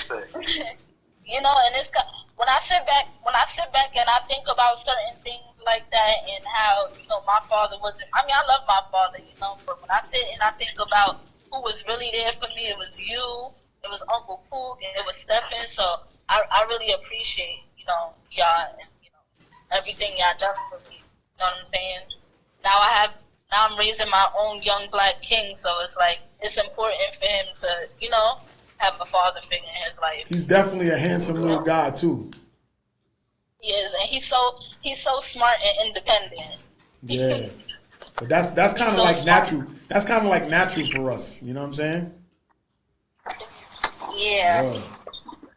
You know, and it's when I sit back and I think about certain things like that and how, you know, my father wasn't. I mean, I love my father, you know, but when I sit and I think about who was really there for me, it was you, it was Uncle Cook, and it was Stephen. So I really appreciate, you know, y'all and, you know, everything y'all done for me. You know what I'm saying? Now I'm raising my own young black king, so it's like it's important for him to, you know, have a father figure in his life. He's definitely a handsome little guy too. He is, and he's so smart and independent. Yeah, but that's kind of like natural. That's kind of like natural for us. You know what I'm saying? Yeah.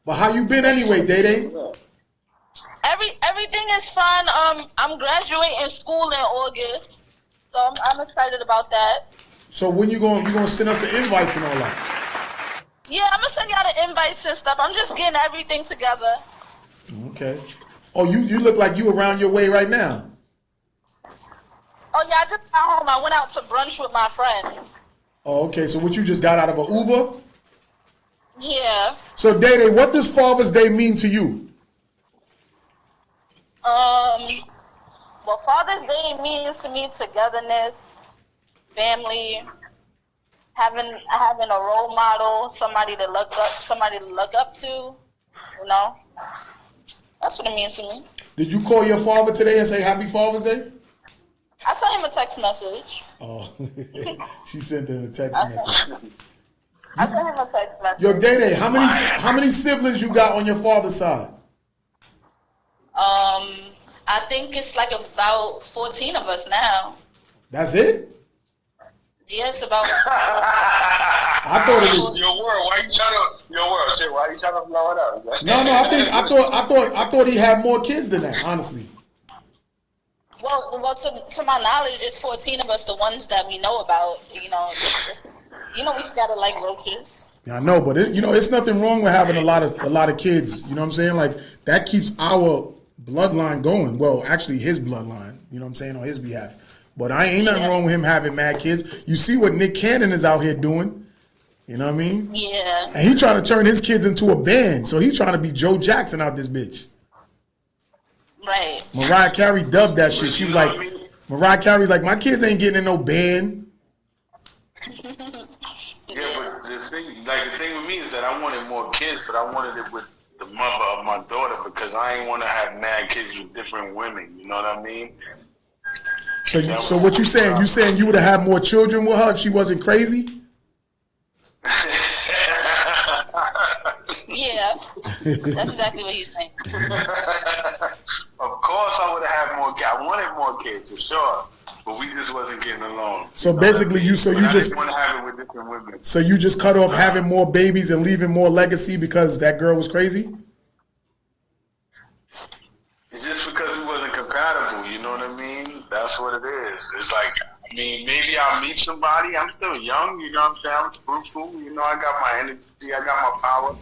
But how you been anyway, Day Day? Everything is fine. I'm graduating school in August, so I'm excited about that. So when you gonna send us the invites and all that? Yeah, I'm gonna send y'all the invites and stuff. I'm just getting everything together. Okay. Oh, you look like you around your way right now. Oh yeah, I just got home. I went out to brunch with my friends. Oh, okay. So what, you just got out of an Uber? Yeah. So, Day, what does Father's Day mean to you? Well, Father's Day means to me togetherness, family, having a role model, somebody to look up to. You know, that's what it means to me. Did you call your father today and say Happy Father's Day? I sent him a text message. Oh, she sent him a text message. I sent him a text message. Yo, Day, how many siblings you got on your father's side? I think it's like about 14 of us now. That's it? Yes, about. I thought it was. Your world, why you trying to blow it up? No, I thought he had more kids than that, honestly. Well, to my knowledge, it's 14 of us, the ones that we know about. You know, we scatter like roaches. Yeah, I know, but it's nothing wrong with having a lot of kids. You know what I'm saying? Like that keeps our bloodline going. Well, actually, his bloodline. You know what I'm saying, on his behalf. But ain't nothing wrong with him having mad kids. You see what Nick Cannon is out here doing. You know what I mean? Yeah. And he's trying to turn his kids into a band. So he's trying to be Joe Jackson out this bitch. Right. Mariah Carey dubbed that shit. She was like, Mariah Carey's like, my kids ain't getting in no band. Yeah, but the thing with me is that I wanted more kids, but I wanted it with the mother of my daughter because I ain't want to have mad kids with different women. You know what I mean? So what you saying? You saying you would have had more children with her if she wasn't crazy? Yeah, that's exactly what he's saying. Of course, I would have had more kids. I wanted more kids for sure, but we just wasn't getting along. So basically, you just want to have it with different women. So you just cut off having more babies and leaving more legacy because that girl was crazy? It's just because we wasn't compatible. You know what I mean? That's what it is. It's like, I mean, maybe I'll meet somebody. I'm still young. You know what I'm saying? I'm fruitful. You know, I got my energy. I got my power.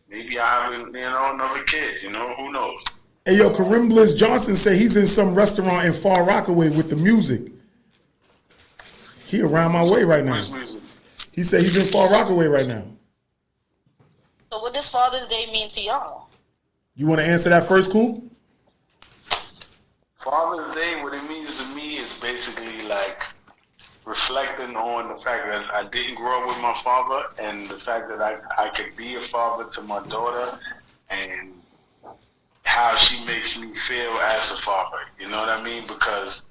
Maybe I have, another kid. You know, who knows? Hey, yo, Kareem Bliss Johnson said he's in some restaurant in Far Rockaway with the music. He around my way right now. He said he's in Far Rockaway right now. So what does Father's Day mean to y'all? You want to answer that first, Coop? Father's Day, what it means to me is basically like reflecting on the fact that I didn't grow up with my father and the fact that I could be a father to my daughter and how she makes me feel as a father. You know what I mean? Because,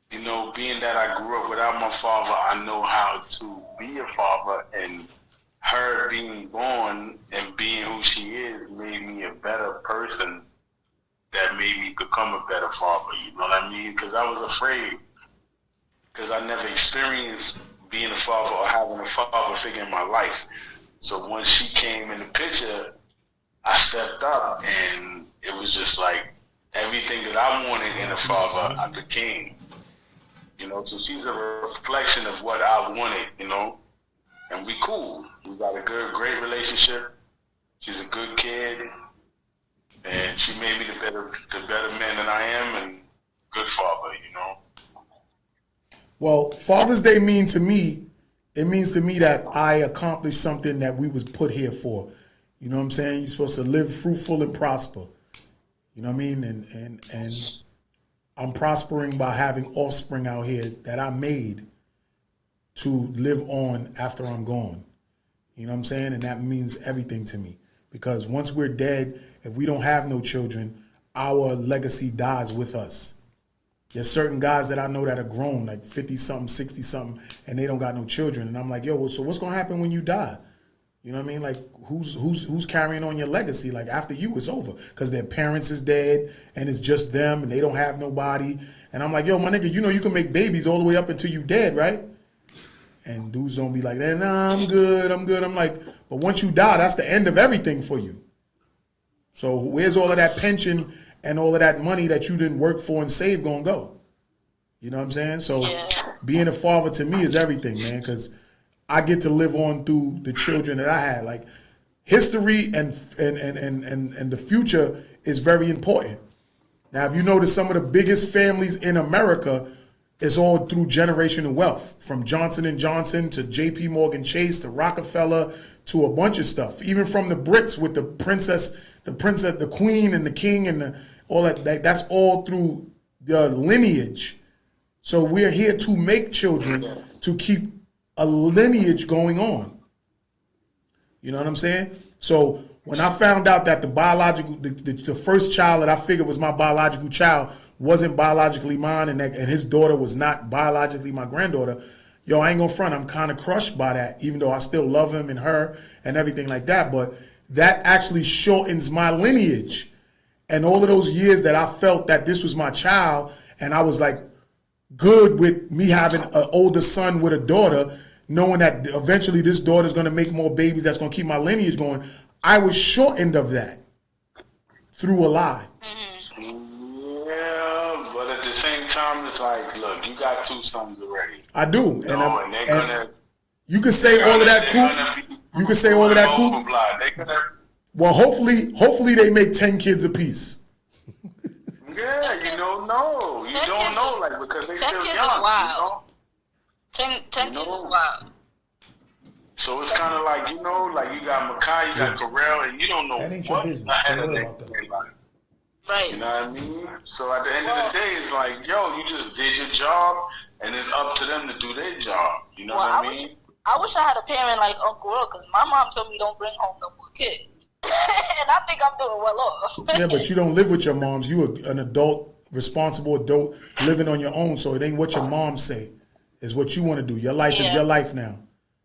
being that I grew up without my father, I know how to be a father, and her being born and being who she is made me a better person that made me become a better father. You know what I mean? Because I was afraid. Because I never experienced being a father or having a father figure in my life. So once she came in the picture, I stepped up, and it was just like everything that I wanted in a father, I became. So she's a reflection of what I wanted, and we cool. We got a great relationship. She's a good kid, and she made me the better man that I am, and good father, Well, Father's Day means to me that I accomplished something that we was put here for. You know what I'm saying? You're supposed to live fruitful and prosper. You know what I mean? And I'm prospering by having offspring out here that I made to live on after I'm gone. You know what I'm saying? And that means everything to me. Because once we're dead, if we don't have no children, our legacy dies with us. There's certain guys that I know that are grown, like 50-something, 60-something, and they don't got no children. And I'm like, yo, well, so what's going to happen when you die? You know what I mean? Like, who's carrying on your legacy? Like, after you, it's over. Because their parents is dead, and it's just them, and they don't have nobody. And I'm like, yo, my nigga, you can make babies all the way up until you dead, right? And dudes don't be like, nah, I'm good. I'm like, but once you die, that's the end of everything for you. So where's all of that pension and all of that money that you didn't work for and save gonna go? You know what I'm saying? So being a father to me is everything, man, because I get to live on through the children that I had. Like, history and the future is very important. Now, if you notice, some of the biggest families in America, it's all through generational wealth, from Johnson & Johnson to JP Morgan Chase to Rockefeller to a bunch of stuff. Even from the Brits with the queen and the king and all that. That's all through the lineage. So we're here to make children to keep a lineage going on. You know what I'm saying? So when I found out that the first child that I figured was my biological child wasn't biologically mine, and his daughter was not biologically my granddaughter, yo, I ain't gonna front. I'm kind of crushed by that, even though I still love him and her and everything like that. But that actually shortens my lineage. And all of those years that I felt that this was my child, and I was like good with me having an older son with a daughter, knowing that eventually this daughter's gonna make more babies that's gonna keep my lineage going, I was shortened of that through a lie. Yeah, but at the same time, it's like, look, you got 2 sons already. I do, and you can say all of that cool. You can say all of that cool. Well, hopefully they make 10 kids apiece. Yeah, you don't know. You don't know, like, because they 10 still kids young. is wild. You know? 10 kids is wild. So it's kind of like, you know, like you got Makai, you got Corral, and you don't know what's ahead of their life. Right. You know what I mean? So at the end of the day, it's like, yo, you just did your job, and it's up to them to do their job. You know what I mean? I wish I had a parent like Uncle Will, because my mom told me don't bring home no more kids. And I think I'm doing well off. Yeah, but you don't live with your moms. You an adult, responsible adult, living on your own, so it ain't what your mom say. It's what you want to do. Your life is your life now.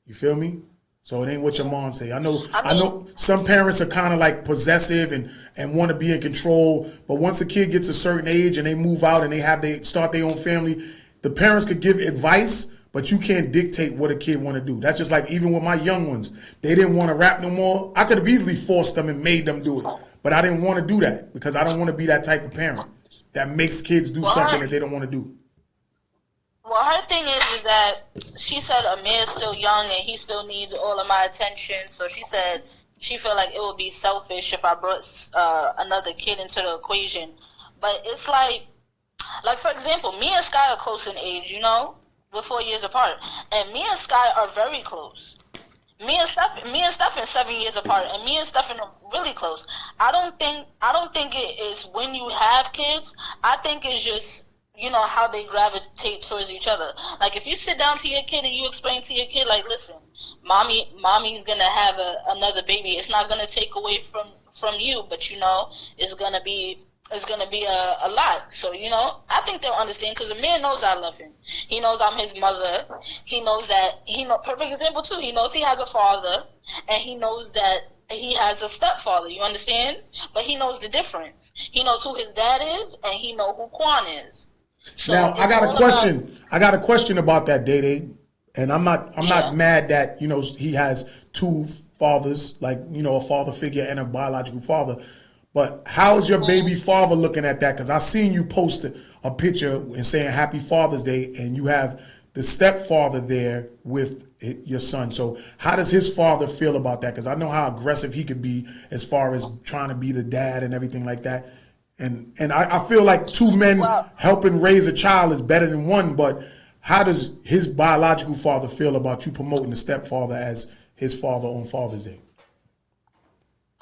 You feel me? So it ain't what your mom say. I know some parents are kind of like possessive and want to be in control, but once a kid gets a certain age and they move out and they start their own family, the parents could give advice, but you can't dictate what a kid want to do. That's just like even with my young ones. They didn't want to rap no more. I could have easily forced them and made them do it, but I didn't want to do that because I don't want to be that type of parent that makes kids do something that they don't want to do. Well, her thing is that she said Amir's still young and he still needs all of my attention. So she said she felt like it would be selfish if I brought another kid into the equation. But it's like for example, me and Sky are close in age, you know? We're 4 years apart. And me and Sky are very close. Me and Stephen 7 years apart, and me and Stephen are really close. I don't think it is when you have kids. I think it's just, you know, how they gravitate towards each other. Like, if you sit down to your kid and you explain to your kid, like, listen, mommy's gonna have another baby. It's not gonna take away from you, but, you know, it's gonna be a lot. So, you know, I think they'll understand, because the man knows I love him. He knows I'm his mother. He knows that, perfect example too, he knows he has a father, and he knows that he has a stepfather, you understand? But he knows the difference. He knows who his dad is, and he knows who Quan is. So now I got a question. I got a question about that, Day, and I'm not mad that, you know, he has 2 fathers, like, you know, a father figure and a biological father. But how's your baby father looking at that? Because I seen you post a picture and saying Happy Father's Day, and you have the stepfather there with your son. So how does his father feel about that? Because I know how aggressive he could be as far as trying to be the dad and everything like that. And I feel like 2 men helping raise a child is better than 1, but how does his biological father feel about you promoting the stepfather as his father on Father's Day?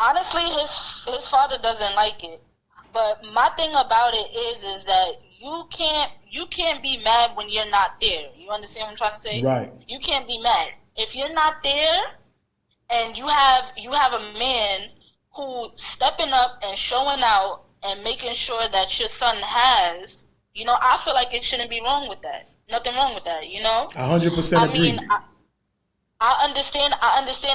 Honestly, his father doesn't like it. But my thing about it is that you can't be mad when you're not there. You understand what I'm trying to say? Right. You can't be mad. If you're not there and you have a man who stepping up and showing out and making sure that your son has, you know, I feel like it shouldn't be wrong with that. Nothing wrong with that, you know? 100% agree. I mean, I understand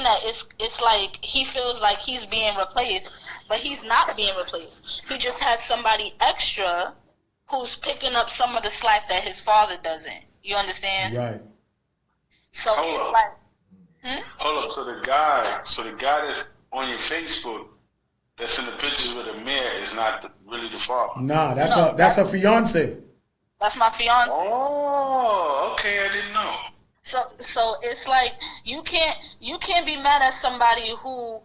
that it's like he feels like he's being replaced, but he's not being replaced. He just has somebody extra who's picking up some of the slack that his father doesn't. You understand? Right. So it's like, Hold up. So the guy that's on your Facebook that's in the pictures with Amir is not really the father. Nah, that's her fiance. That's my fiance. Oh, okay, I didn't know. So it's like you can't be mad at somebody who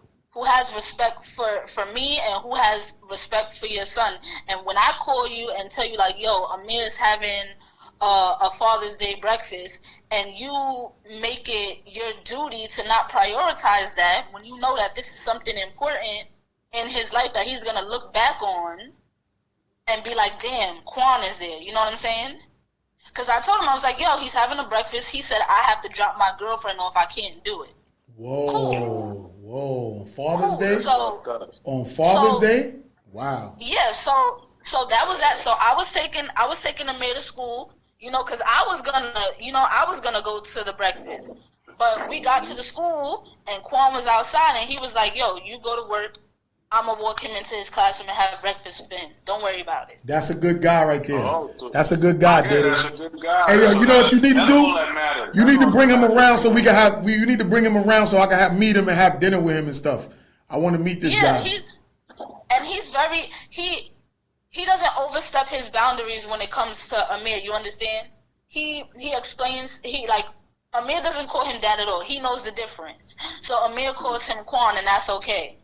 has respect for me and who has respect for your son. And when I call you and tell you like, yo, Amir's having a Father's Day breakfast, and you make it your duty to not prioritize that when you know that this is something important in his life that he's gonna look back on and be like, damn, Quan is there. You know what I'm saying? Because I told him, I was like, yo, he's having a breakfast. He said, I have to drop my girlfriend off. I can't do it. Whoa, cool. Whoa. On Father's Day? So, on Father's Day? Wow. Yeah, so that was that. So I was taking Amir to school, you know, because I was gonna go to the breakfast. But we got to the school, and Quan was outside, and he was like, yo, you go to work. I'm going to walk him into his classroom and have breakfast with him. Don't worry about it. That's a good guy right there. That's a good guy, Diddy. That's a good guy. Hey, yo, you know what you need to do? You need to bring him around so we can have. You need to bring him around so I can meet him and have dinner with him and stuff. I want to meet this guy. He's very he doesn't overstep his boundaries when it comes to Amir. You understand? He explains Amir doesn't call him dad at all. He knows the difference. So Amir calls him Quan, and that's okay.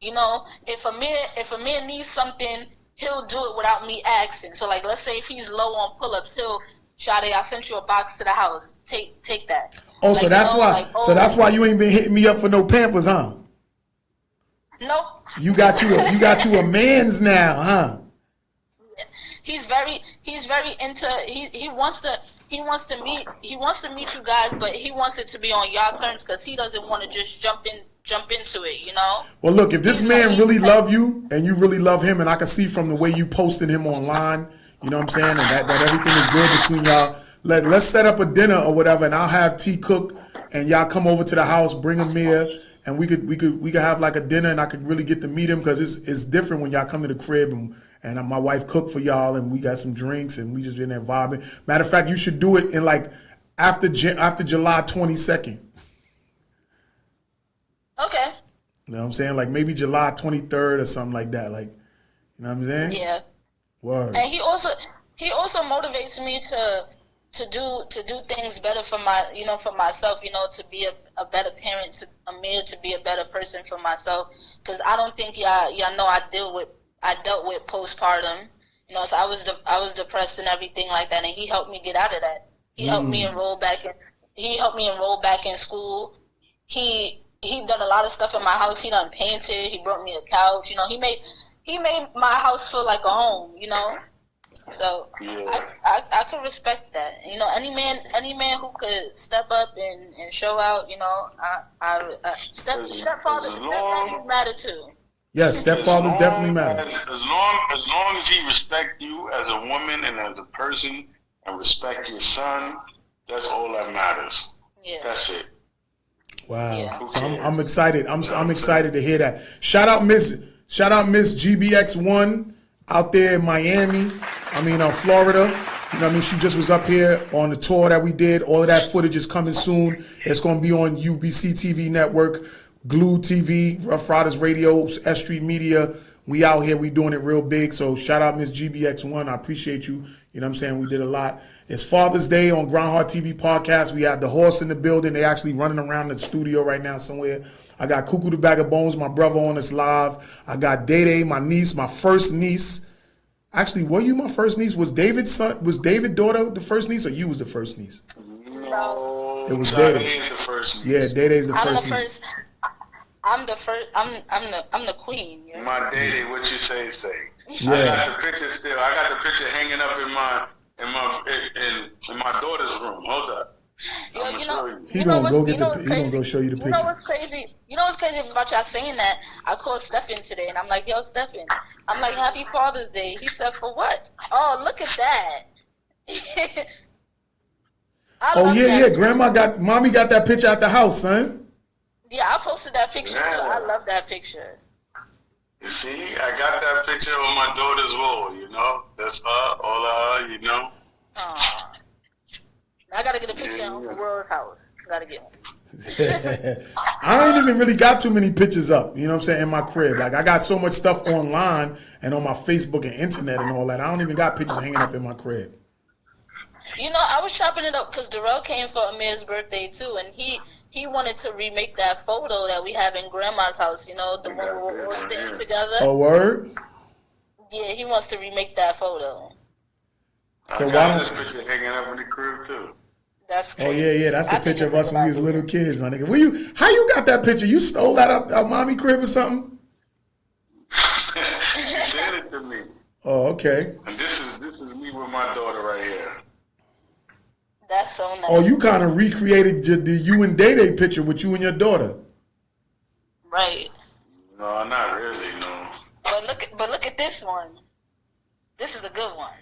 You know, if Amir needs something, he'll do it without me asking. So, like, let's say if he's low on pull-ups, he'll, Shade, I sent you a box to the house. Take that. Oh, so that's why. Like, so that's why you ain't been hitting me up for no Pampers, huh? Nope. You got you a man's now, huh? He's very into. He wants to meet you guys, but he wants it to be on y'all terms because he doesn't want to just jump into it, you know? Well, look, if this man really love you and you really love him, and I can see from the way you posting him online, you know what I'm saying, and that everything is good between y'all, let's set up a dinner or whatever, and I'll have T cook, and y'all come over to the house, bring him here, and we could have like a dinner, and I could really get to meet him because it's different when y'all come to the crib and my wife cooked for y'all, and we got some drinks, and we just in there vibing. Matter of fact, you should do it in like after July 22nd. Okay. You know what I'm saying? Like maybe July 23rd or something like that. Like, you know what I'm saying? Yeah. Word. And he also motivates me to do things better for myself, you know, to be a better parent, to Amir, to be a better person for myself. Because I don't think y'all know I dealt with postpartum, you know. So I was depressed and everything like that, and he helped me get out of that. He helped me enroll back in school. He done a lot of stuff in my house. He done painted. He brought me a couch. You know, he made my house feel like a home. You know, so yeah. I can respect that. You know, any man who could step up and show out. You know, stepfathers matter too. Yes, stepfathers definitely matter. As long as he respect you as a woman and as a person and respect your son, that's all that matters. Yeah, that's it. Wow. Yeah. So I'm excited. I'm excited to hear that. Shout out Miss GBX1 out there in Miami. Florida. You know what I mean? She just was up here on the tour that we did. All of that footage is coming soon. It's going to be on UBC TV network, Glue TV, Rough Riders Radio, S.STREET Media. We out here. We doing it real big. So shout out Miss GBX1. I appreciate you. You know what I'm saying? We did a lot. It's Father's Day on Grindhardtvpodcast. We have the horse in the building. They actually running around the studio right now somewhere. I got Kukoo the Bag of Bones, my brother, on us live. I got Day, my niece, my first niece. Actually, were you my first niece? Was David's son? Was David's daughter the first niece, or you was the first niece? No, it was Day. Yeah, Day's the first niece. I'm the first. I'm the queen. You know? My Day, what you say? Yeah. I got the picture still. I got the picture hanging up in my daughter's room. Hold up. Yo, he gonna go show you the picture. You know what's crazy? You know what's crazy about y'all saying that? I called Stephen today, and I'm like, yo, Stephen. I'm like, Happy Father's Day. He said, for what? Oh, look at that. Yeah. Mommy got that picture at the house, son. Yeah, I posted that picture too. I love that picture. You see, I got that picture on my daughter's wall, you know. That's her, all of her, you know. Aww. I gotta get a picture of the World House. Gotta get one. I ain't even really got too many pictures up, you know what I'm saying, in my crib. Like, I got so much stuff online and on my Facebook and internet and all that. I don't even got pictures hanging up in my crib. You know, I was chopping it up because Darrell came for Amir's birthday too, and he wanted to remake that photo that we have in Grandma's house, you know, the one where we're all sitting together. Oh, word? Yeah, he wants to remake that photo. So I why got don't? this picture hanging up in the crib too. That's Oh crazy. yeah, that's the I think picture of it's us a when we good was idea. little kids, my nigga. How you got that picture? You stole that out mommy crib or something? She sent it to me. Oh, okay. And this is me with my daughter right here. That's so nice. Oh, you kind of recreated the you and Day Day picture with you and your daughter. Right. No, not really, no. But look at this one. This is a good one.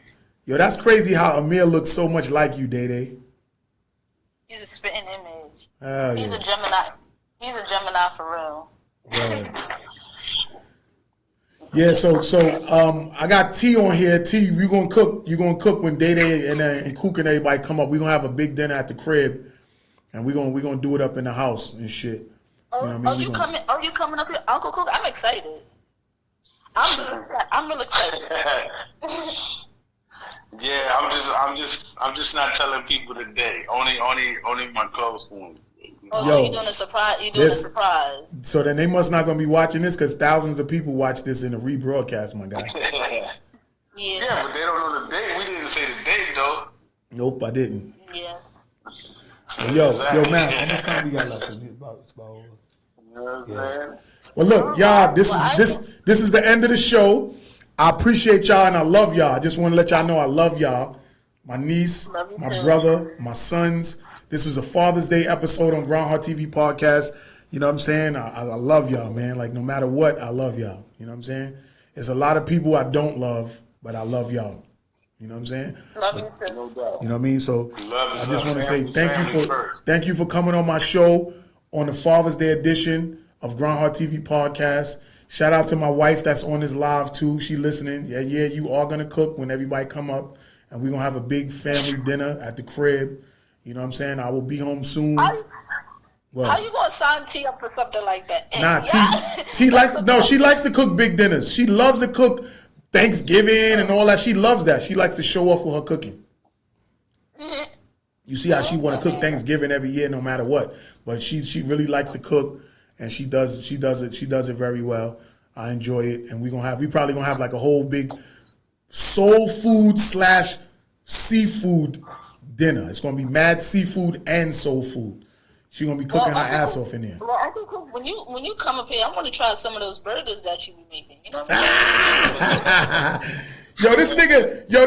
Yo, that's crazy how Amir looks so much like you, Day Day. He's a spitting image. Oh, He's yeah. a Gemini. He's a Gemini for real. Right. Yeah, so I got T on here. T, you gonna cook when Day Day and Cook and everybody come up. We gonna have a big dinner at the crib, and we gonna do it up in the house and shit. Oh, You know what I mean? you coming up here, Uncle Cook? I'm excited. I'm real excited. Yeah, I'm just not telling people today. Only my close ones. Oh, Yo, so you doing a surprise? You doing a surprise? So then they must not gonna be watching this because thousands of people watch this in the rebroadcast, my guy. Yeah, but they don't know the date. We didn't say the date though. Nope, I didn't. Yeah. Yo, man, how much time we got left? It's about over. You know what I'm saying? Well, look, y'all, this is the end of the show. I appreciate y'all and I love y'all. I just want to let y'all know I love y'all. My niece, my brother, my sons. This was a Father's Day episode on Grindhardtv Podcast. You know what I'm saying? I love y'all, man. Like, no matter what, I love y'all. You know what I'm saying? There's a lot of people I don't love, but I love y'all. You know what I'm saying? Love you too. No doubt. You know what I mean? So I just want to say family thank you for coming on my show on the Father's Day edition of Grindhardtv Podcast. Shout out to my wife that's on this live too. She listening. Yeah, you are gonna cook when everybody come up, and we're gonna have a big family dinner at the crib. You know what I'm saying? I will be home soon. How you gonna sign T up for something like that? Nah, T likes she likes to cook big dinners. She loves to cook Thanksgiving and all that. She loves that. She likes to show off with her cooking. You see how she want to cook Thanksgiving every year, no matter what. But she really likes to cook, and she does it very well. I enjoy it, and we probably gonna have like a whole big soul food / seafood dinner. It's gonna be mad seafood and soul food. She's gonna be cooking her ass off in there. Well, Uncle Cook, when you come up here, I want to try some of those burgers that you be making. You know what I mean? Yo,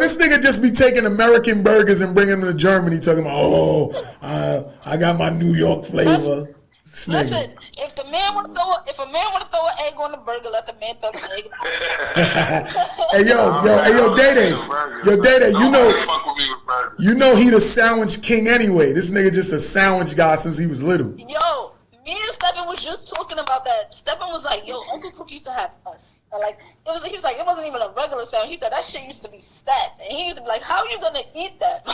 this nigga just be taking American burgers and bringing them to Germany, talking about, I got my New York flavor. Listen, if a man want to throw an egg on the burger, let the man throw the egg. Hey yo, Day-Day, you know he the sandwich king anyway. This nigga just a sandwich guy since he was little. Yo, me and Stephen was just talking about that. Stephen was like, yo, Uncle Cook used to have us. Like, he was like, it wasn't even a regular sandwich. He said that shit used to be stacked. And he used to be like, how are you gonna eat that?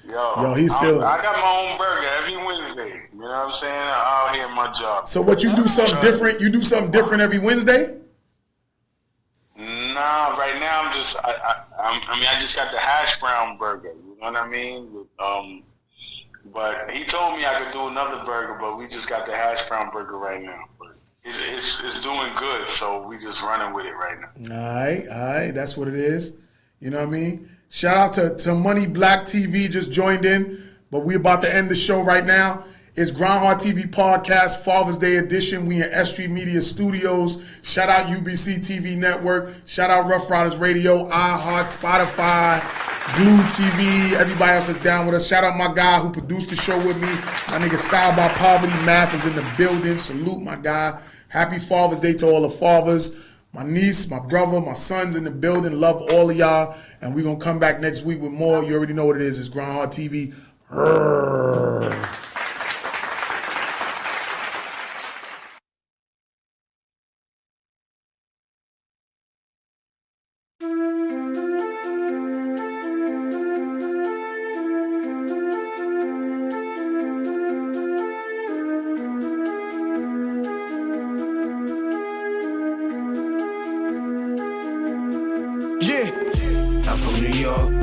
Yo, he's still. I got my own burger every Wednesday. You know what I'm saying? I'm out here in my job. So what, you do something different? You do something different every Wednesday? Nah, right now I'm just. I just got the hash brown burger. You know what I mean? But he told me I could do another burger, but we just got the hash brown burger right now. But it's doing good, so we just running with it right now. All right, that's what it is. You know what I mean? Shout out to Money Black TV just joined in, but we about to end the show right now. It's Grindhardtv Podcast Father's Day edition. We in S.STREET Media Studios. Shout out UBC TV Network. Shout out Rough Riders Radio, iHeart, Spotify, Glue TV. Everybody else that's down with us. Shout out my guy who produced the show with me. My nigga Style by Poverty Math is in the building. Salute my guy. Happy Father's Day to all the fathers. My niece, my brother, my sons in the building. Love all of y'all. And we're going to come back next week with more. You already know what it is. It's Grindhardtv.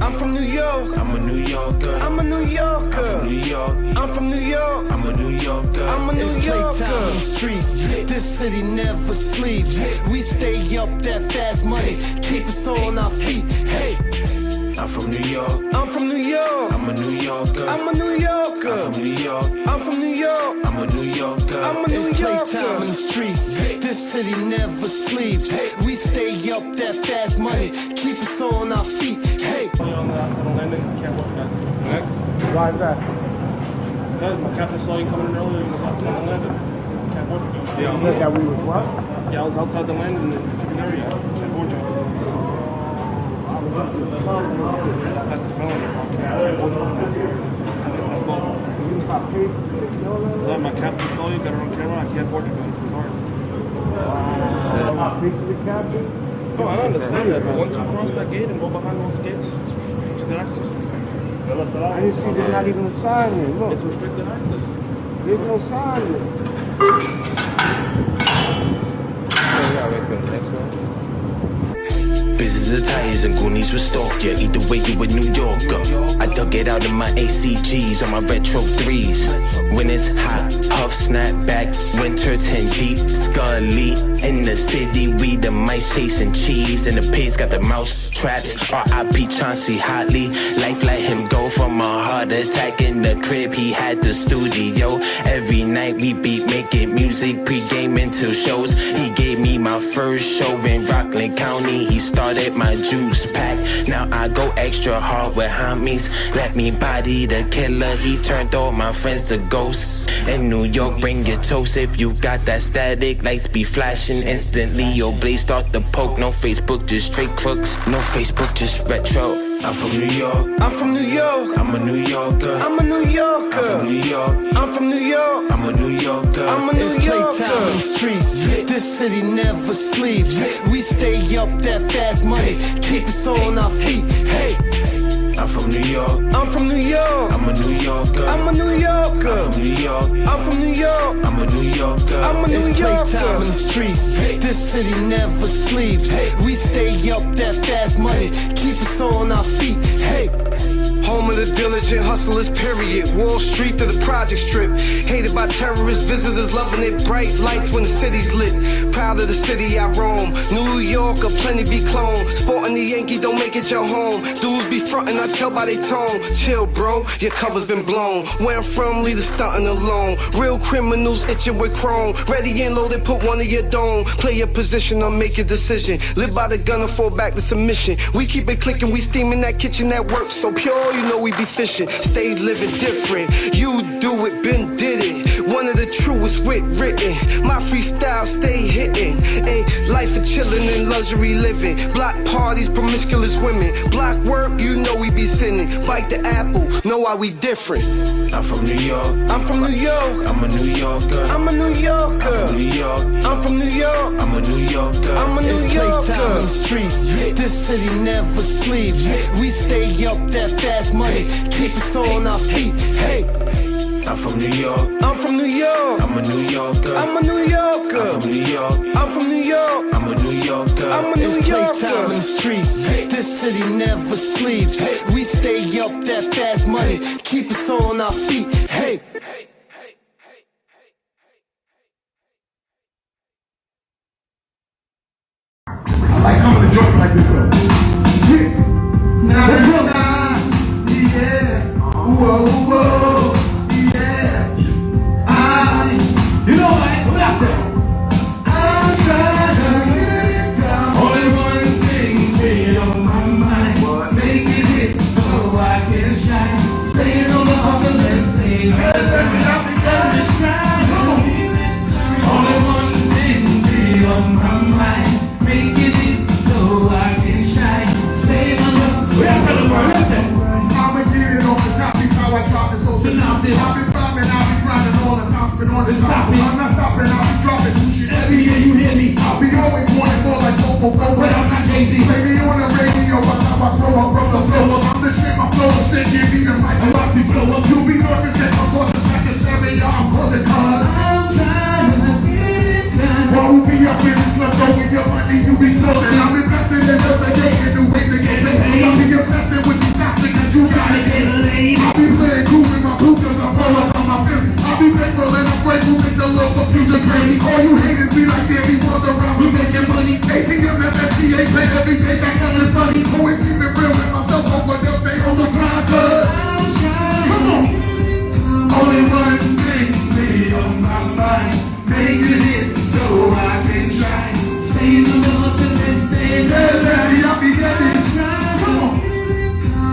I'm from New York. I'm a New Yorker. I'm a New Yorker. I'm from New York. I'm from New York. I'm a New Yorker. I'm a New Yorker. It's playtime in the streets. This city never sleeps. We stay up that fast money. Keep us on our feet. Hey. I'm from New York. I'm from New York. I'm a New Yorker. I'm a New Yorker. I'm from New York. I'm from New York. I'm a New Yorker. I'm a New Yorker. It's playtime in the streets. This city never sleeps. We stay up that fast money. Keep us on our feet. Hey. On the outside of landing, can't walk guys. Next. Why is that? Because my captain saw you coming in earlier. He was outside the landing. Can't board you. Yeah. You said that we was what? Yeah, I was outside the landing in the shipping area. Can't board you. That's the phone. So my captain saw you, got it on camera. I can't board you guys. I'm sorry. Speak to the captain? No, I understand that, but once you cross that gate and go behind those gates, it's restricted access. I didn't see there's not even a sign there. Look. It's restricted access. There's no sign there. Yeah, wait for the next one. Business attires and Goonies will stalk ya. Either way, you a New Yorker. I dug it out in my ACGs on my retro 3s. When it's hot, puff, snap back, winter 10 deep. Scully in the city, we the mice chasing cheese. And the pigs got the mouse traps. R.I.P. Chauncey Hartley. Life let him go from a heart attack in the crib. He had the studio. Every night we beat making music, pre-game until shows. He gave me my first show in Rockland County. He started my juice pack. Now I go extra hard with homies. Let me body the killer. He turned all my friends to ghosts. In New York, bring your toast. If you got that static, lights be flashing instantly. Your blaze start to poke. No Facebook, just straight crooks. No Facebook, just retro. I'm from New York. I'm from New York. I'm a New Yorker. I'm a New Yorker. I'm from New York. I'm from New York. I'm a New Yorker. I'm a New Yorker. It's playtime in the streets. This city never sleeps. We stay up that fast money. Keep us on our feet. Hey. I'm from New York. I'm from New York. I'm a New Yorker. I'm a New Yorker. I'm from New York. I'm from New York. I'm a New Yorker. I'm a New Yorker. It's playtime in the streets. This city never sleeps. We stay up that fast money. Keep us on our feet. Hey. Home of the diligent hustlers, period. Wall Street to the project strip. Hated by terrorists, visitors loving it. Bright lights when the city's lit. Proud of the city I roam. New Yorker, plenty be cloned. Sporting the Yankee, don't make it your home. Dudes be frontin', I tell by they tone. Chill, bro, your cover's been blown. Where I'm from, leave the stuntin' alone. Real criminals itching with chrome. Ready and loaded, put one in your dome. Play your position or make your decision. Live by the gun or fall back to submission. We keep it clicking, we steaming that kitchen that works so pure. You know we be fishing, stay living different. You do it, been did it. One of the truest wit written. My freestyle stay hitting. A life of chillin' and luxury living. Block parties, promiscuous women. Block work, you know we be sinning. Bite the apple, know why we different. I'm from New York. I'm from New York. I'm a New Yorker. I'm a New Yorker. I'm from New York. I'm from New York. I'm a New Yorker. I'm a New Yorker. It's playtime in the streets. This city never sleeps. We stay up that fast money. Keep us on our feet. Hey. I'm from New York. I'm from New York. I'm a New Yorker. I'm a New Yorker. I'm from New York. I'm from New York. I'm a New Yorker. I'm a New Yorker. It's playtime in the streets. This city never sleeps. We stay up that fast money. Keep us on our feet. Hey. I like coming to joints like this though. Yeah. Now let's go. Yeah. Whoa, whoa. You know what I say? I'm trying to get it down. Only one thing been on my mind. Make it hit so I can shine. Staying on the hustle and staying only one thing been on my mind. Make it hit so I can making money. ATM, FFTA, play every day, got nothing funny. Always keep it real with myself, over the day on the grind, come on. Only one thing be on my mind. Make it hit so I can shine. Stay in the hustle and stay in the ready. I'll be getting shine. Come on.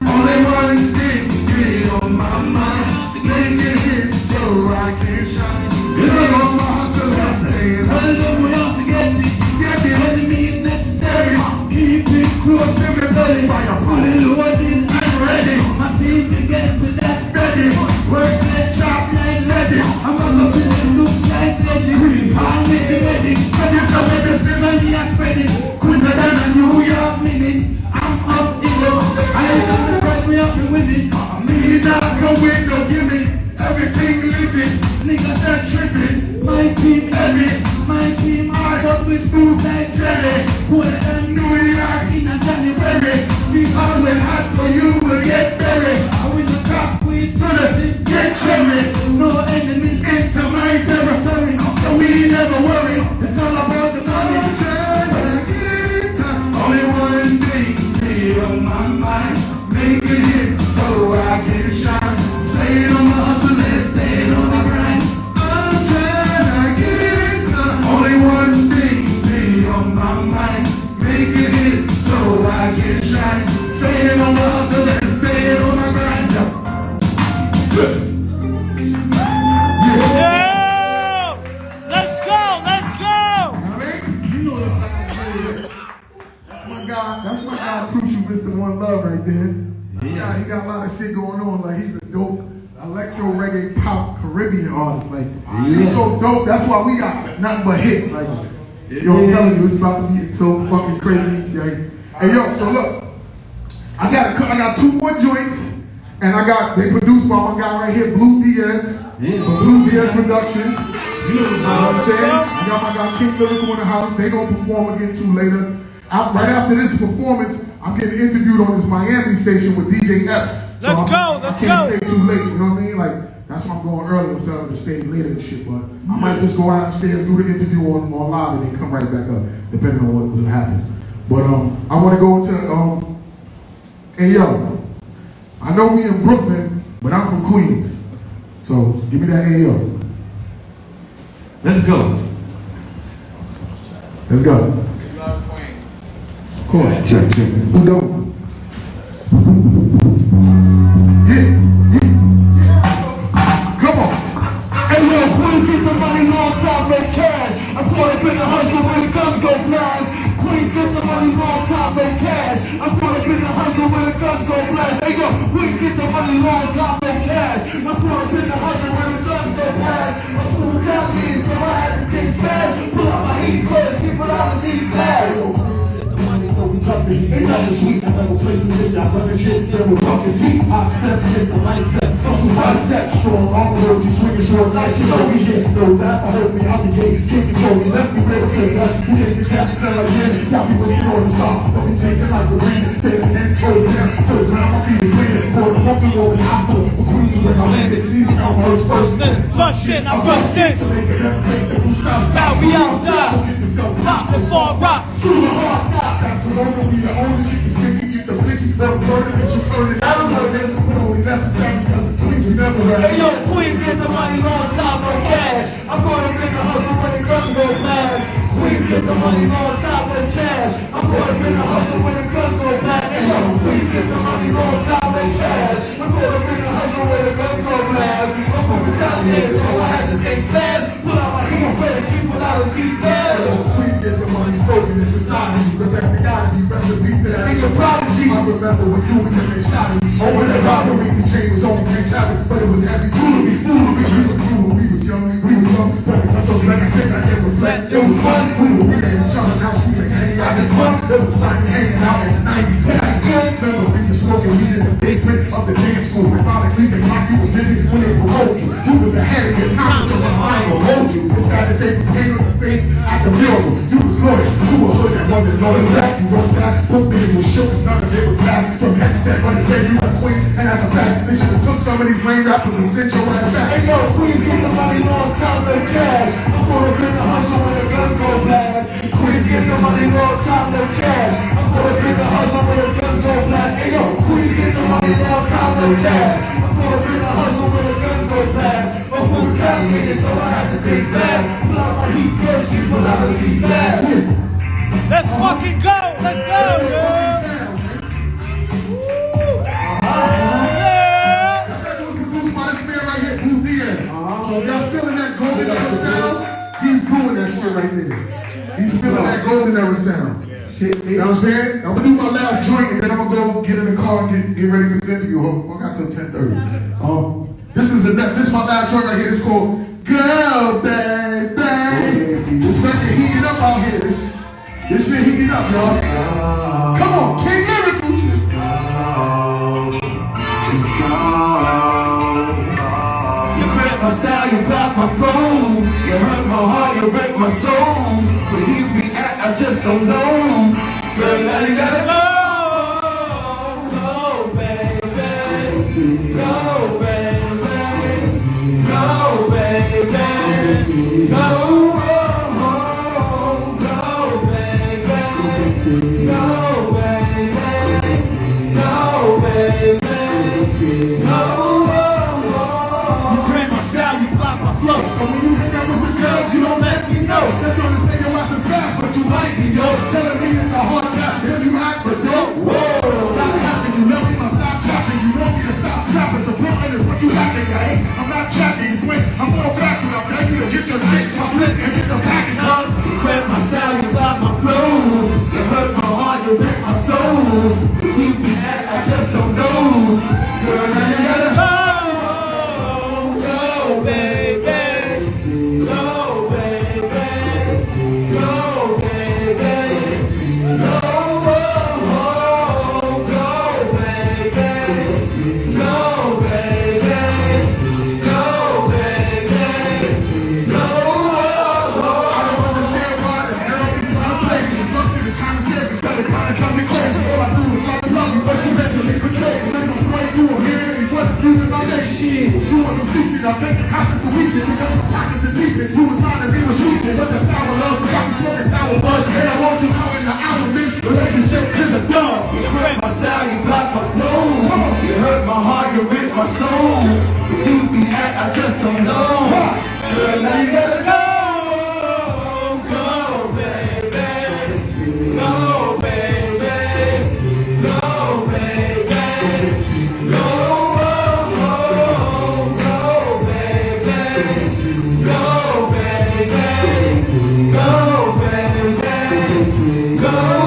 Only one thing be on my mind. Make it hit so I can shine. Stay on my hustle and stay in the ready. Without forgetting, what it means necessary. Keep it close to me, buddy. Hallelujah, I'm ready. My team can get to that ready. Work that chop like legend. I'm gonna put it look like legend. I'll make it ready. When you saw me, the money I spend it. Quicker than a New York minute. I'm up in it. I ain't gonna break me up and win it. Me not go win, no gimmick. Everything living. Niggas start tripping. My team heavy. My team hard up with smooth like jelly. Put it in New York in a January. Be always hot so you will get buried. I win the top squeeze to the get cherry. No enemies into my territory. So we never worry. It's all about the money. Only one thing be on my mind. Make it hit so I can shine. Staying on the hustle and staying on the grind. I'm trying to get it done. Only one thing be on my mind. Make it hit so I can shine. Staying on the hustle and staying on the grind. Yeah! Let's go! Let's go! You know what that's my guy, Crucial, Mr.1luv right there. Yeah, he got a lot of shit going on. Like, he's a dope electro reggae pop Caribbean artist. Like, he's so dope. That's why we got nothing but hits. Like, yo, I'm telling you, it's about to be so fucking crazy. Like, hey, yo, so look, I got 2 more joints, and they produced by my guy right here, Blue DS, for Blue DS Productions. You know what I'm saying? I got my guy King Lyrical in the house. They gonna perform again too later. Right after this performance, I'm getting interviewed on this Miami station with DJ S. Let's go. I can't stay too late, you know what I mean? Like, that's why I'm going early instead of to stay later and shit. But I might just go out upstairs, do the interview on live, and then come right back up, depending on what happens. But I want to go into hey yo, I know we in Brooklyn, but I'm from Queens. So give me that hey yo. Let's go. Let's go. Of course, check. Who don't? Yeah. Come on. Hey yo, Queens get the money long time, make cash. I'm caught up in the hustle when the guns go blast. Queens get the money long time, make cash. I'm caught up in the hustle when the guns go blast. Hey yo, Queens get the money long time, make cash. I'm caught up in the hustle when the guns go blast. I'm full talented, so I had to take fast. Pull out my heat first, keep it out of G glass. Ain't nothing sweet, I never places in y'all running shit, then we're fucking feet. Hot steps, hit the right steps, from the right step, strong arm, road, you swinging short night, you know we hit, no rap, I hope me, I'll be gay, can't control me, left me, ready to take us, we ain't the jack, sound like Dennis, y'all be waiting on the song, but we taking like the rain, stay the 10 toes down, to the ground, I'll be the cleaner, for the walking over the hospital, the Queens is where I landed, these are my words first, Flush in, I rushed in, south, we outside, top the far rock, through the hard knock, that's the one that we the oldest, you can stick it, get the bitches, never murder, that you turn it out of murder, but only necessary, because the Queens was never ready. Hey yo, Queens get the money long time, no cash. I'm caught up in the hustle when the guns go blast. Queens get the money long time, no cash. I'm caught up in the hustle when the guns go blast. Hey yo, Queens get the money long time, no cash. I'm caught up in the hustle when the guns go blast. I'm from retaliated, so I had to take fast. Pull out my heat first, people out of G-Fast. Queens get the money spoken in society, the best they gotta be, recipe to that nigga prodigy. I remember when you and them shot at me. Over the robbery, the chain was only 10 carats, but it was heavy foolery. We were cool, we was young, but the controls, like I said, I didn't reflect. It was fun, we were weird in each other's house, we were hanging out in front. It was fun hanging out in the 90s. Memories of smoking weed in the basement of the dance school. We found at least like you were busy when they paroled you. You was ahead of your time, just like I ain't gonna hold you. It's got to take the pain on the face at the mirror. You was loyal to a hood that wasn't loyal back. You wrote that, book niggas was shook, it's none of it was back. From head to step, like I said, you were queen, and as a fact, they should have took some of these lame rappers and sent your ass back. Hey yo, Queens get the money long time, no cash. I'm caught up in the hustle when the guns go blast. Queens get the money, all time, no cash. I'm gonna bring the hustle with a gun, go blast. Hey yo, Queens get the money, all time, no cash. I'm gonna bring the hustle with a gun, go blast. A full-time nigga, so I had to think fast. Pull out my heat first, you pull out the heat last. Let's fucking go! Let's go, man! So y'all feeling that golden era sound? He's doing that shit right there. He's feeling that golden era sound. You know what I'm saying? I'm gonna do my last joint and then I'm gonna go get in the car and get ready for this interview. I got till 10:30. This is my last joint right here. It's called Girl Baby. This record heating up out here. This shit heating up, y'all. Come on, King Lyrical. My style, you block my flow. You hurt my heart, you break my soul. Where you be at, I just don't know. Girl, now you gotta go. Go, baby. Go, baby. Go, baby. Go, go, baby. Go, baby. Go, baby. Go. Flow. But when you hang out with the girls, you don't let me know. That's on the thing you have to fast, but you like me, yo. Telling me it's a hard rap, then you ask for dope. Whoa, stop capping, you love me, but stop capping. You want me to stop capping, so Brooklyn is what you lacking, right? I'm not trapping, you wait, I'm more facts, and I'll tell you to get your dick, my flip, and get the package, huh? You cramp my style, you block my flow. You hurt my heart, you break my soul. You be at, I just don't know. Girl, now you gotta go, baby. I think it happens to weakness. Because the pockets are deepest. Who was trying to be with sweetness? But the sour love got me smoking sour bud. And I want you out in the hour. This relationship is a dog. You hurt my style, you block my flow. You hurt my heart, you rip my soul. Where you be at, I just don't know. Girl, now you gotta go. Go, baby. Go, baby. Go, baby. Go. Go, baby, go.